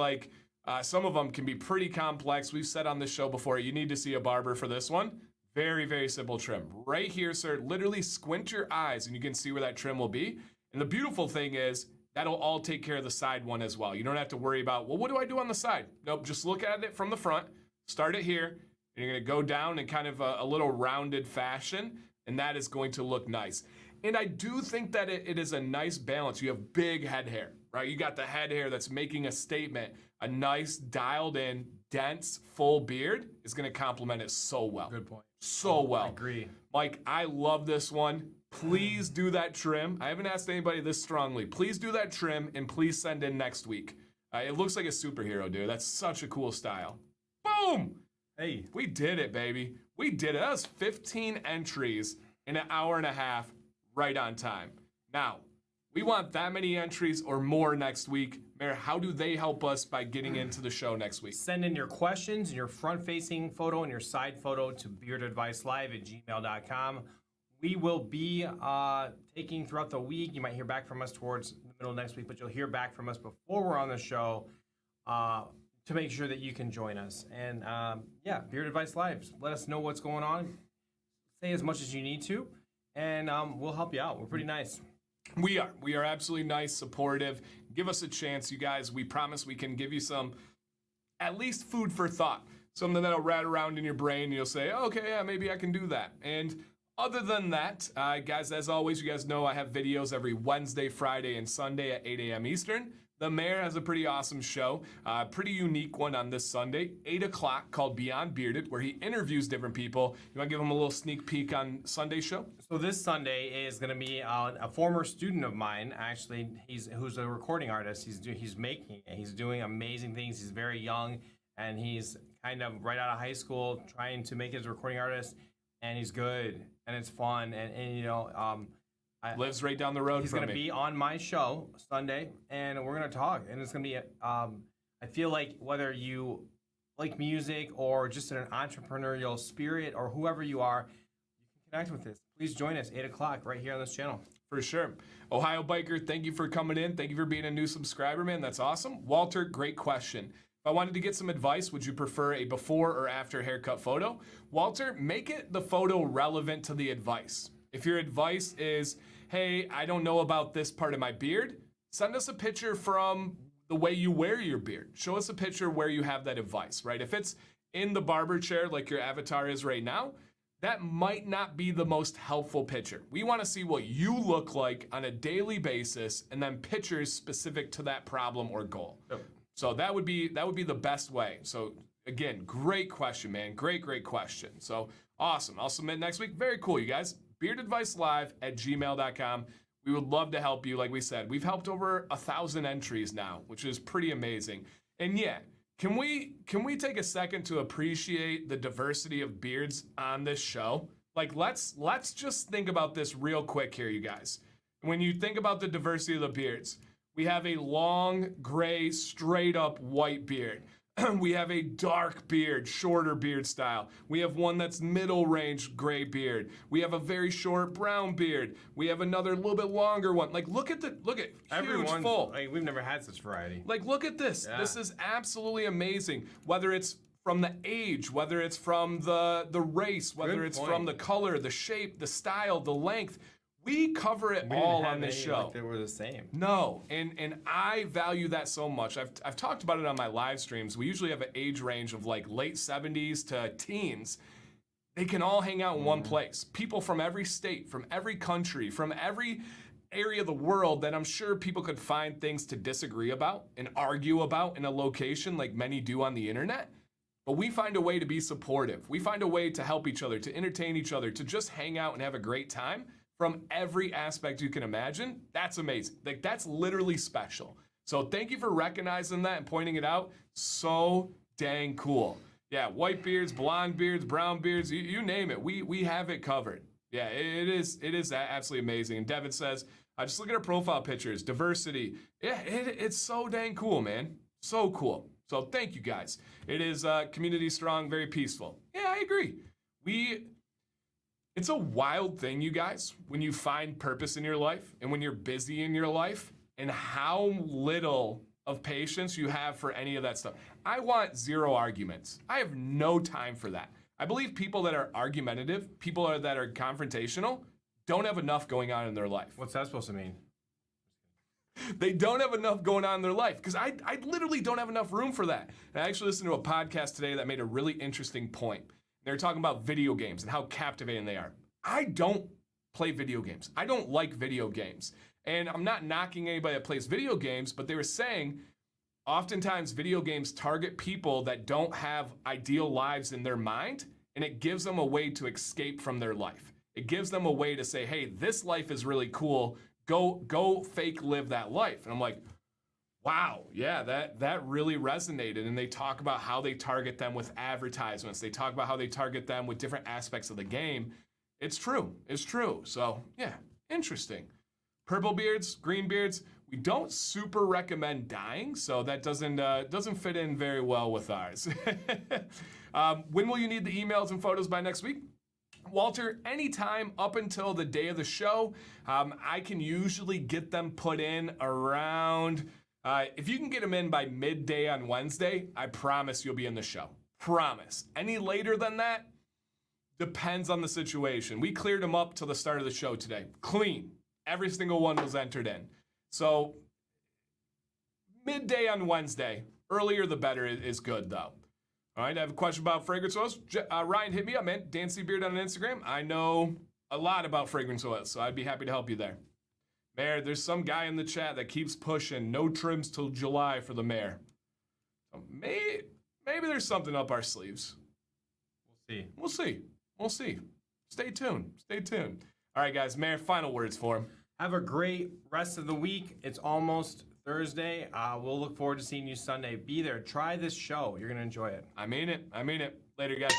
some of them can be pretty complex. We've said on this show before, you need to see a barber for this one. Very, very simple trim. Right here, sir, literally squint your eyes and you can see where that trim will be. And the beautiful thing is that'll all take care of the side one as well. You don't have to worry about, well, what do I do on the side? Nope, just look at it from the front, start it here, and you're gonna go down in kind of a little rounded fashion, and that is going to look nice. And I do think that it is a nice balance. You have big head hair, right? You got the head hair that's making a statement. A nice, dialed in, dense, full beard is gonna complement it so well. Good point. So well. I agree. Mike, I love this one. Please do that trim. I haven't asked anybody this strongly. Please do that trim and please send in next week. It looks like a superhero, dude. That's such a cool style. Boom! Hey. We did it, baby. We did it. That was 15 entries in an hour and a half, right on time. Now, we want that many entries or more next week. Mayor, how do they help us by getting into the show next week? Send in your questions, your front-facing photo and your side photo to beardadvicelive@gmail.com. We will be taking throughout the week. You might hear back from us towards the middle of next week, but you'll hear back from us before we're on the show to make sure that you can join us. And yeah, Beard Advice Live. Let us know what's going on. Say as much as you need to, and we'll help you out. We're pretty nice. We are absolutely nice, supportive. Give us a chance, you guys. We promise we can give you some, at least food for thought. Something that'll rat around in your brain and you'll say, oh, okay, yeah, maybe I can do that. And other than that, guys, as always, you guys know I have videos every Wednesday, Friday, and Sunday at 8 a.m. Eastern. The Mayor has a pretty awesome show, pretty unique one on this Sunday, 8 o'clock, called Beyond Bearded, where he interviews different people. You want to give him a little sneak peek on Sunday's show? So this Sunday is going to be a former student of mine, actually, who's a recording artist. He's making it. He's doing amazing things. He's very young, and he's kind of right out of high school, trying to make it as a recording artist, and he's good, and it's fun, and you know, lives right down the road he's from me. He's going to be on my show Sunday, and we're going to talk, and it's going to be, I feel like whether you like music or just an entrepreneurial spirit or whoever you are, you can connect with this. Please join us 8 o'clock right here on this channel. For sure. Ohio Biker, thank you for coming in. Thank you for being a new subscriber, man. That's awesome. Walter, great question. If I wanted to get some advice, would you prefer a before or after haircut photo? Walter, make it the photo relevant to the advice. If your advice is, hey, I don't know about this part of my beard, send us a picture from the way you wear your beard. Show us a picture where you have that advice, right? If it's in the barber chair like your avatar is right now, that might not be the most helpful picture. We want to see what you look like on a daily basis and then pictures specific to that problem or goal. Yep. So that would be the best way. So again, great question, man. Great question. So awesome. I'll submit next week. Very cool, you guys. beardadvicelive@gmail.com. We would love to help you. Like we said, we've helped over 1,000 entries now, which is pretty amazing. And yeah, can we take a second to appreciate the diversity of beards on this show? Like let's just think about this real quick here, you guys. When you think about the diversity of the beards, we have a long, gray, straight up white beard. We have a dark beard, shorter beard style. We have one that's middle range gray beard. We have a very short brown beard. We have another little bit longer one. Like look at huge full. Like, we've never had such variety. Like look at this. Yeah. This is absolutely amazing. Whether it's from the age, whether it's from the race, whether it's from the color, the shape, the style, the length. We cover it all on this show. Like they were the same. No, and I value that so much. I've talked about it on my live streams. We usually have an age range of like late 70s to teens. They can all hang out in one place. People from every state, from every country, from every area of the world that I'm sure people could find things to disagree about and argue about in a location like many do on the internet. But we find a way to be supportive. We find a way to help each other, to entertain each other, to just hang out and have a great time. From every aspect you can imagine. That's amazing. Like that's literally special. So thank you for recognizing that and pointing it out. So dang cool. Yeah, white beards, blonde beards, brown beards, you name it. We have it covered. Yeah, it is absolutely amazing. And Devin says, just look at our profile pictures, diversity. Yeah, it's so dang cool, man. So cool. So thank you guys. It is community strong, very peaceful. Yeah, I agree. It's a wild thing, you guys, when you find purpose in your life and when you're busy in your life and how little of patience you have for any of that stuff. I want zero arguments. I have no time for that. I believe people that are argumentative, people that are confrontational, don't have enough going on in their life. What's that supposed to mean? They don't have enough going on in their life because I literally don't have enough room for that. And I actually listened to a podcast today that made a really interesting point. They're talking about video games and how captivating they are. I don't play video games. I don't like video games. And I'm not knocking anybody that plays video games, but they were saying oftentimes video games target people that don't have ideal lives in their mind, and it gives them a way to escape from their life. It gives them a way to say, hey, this life is really cool. Go fake live that life. And I'm like, wow, yeah, that really resonated. And they talk about how they target them with advertisements. They talk about how they target them with different aspects of the game. It's true. It's true. So, yeah, interesting. Purple beards, green beards, we don't super recommend dyeing, so that doesn't fit in very well with ours. When will you need the emails and photos by next week? Walter, anytime up until the day of the show, I can usually get them put in around, if you can get them in by midday on Wednesday, I promise you'll be in the show. Promise. Any later than that, depends on the situation. We cleared them up till the start of the show today. Clean. Every single one was entered in. So, midday on Wednesday. Earlier the better is good, though. All right, I have a question about fragrance oils. Ryan, hit me up, man. Dan C. Beard on Instagram. I know a lot about fragrance oils, so I'd be happy to help you there. Mayor, there's some guy in the chat that keeps pushing no trims till July for the mayor. So maybe there's something up our sleeves. We'll see. Stay tuned. All right, guys, Mayor, final words for him. Have a great rest of the week. It's almost Thursday. We'll look forward to seeing you Sunday. Be there. Try this show. You're going to enjoy it. I mean it. Later, guys.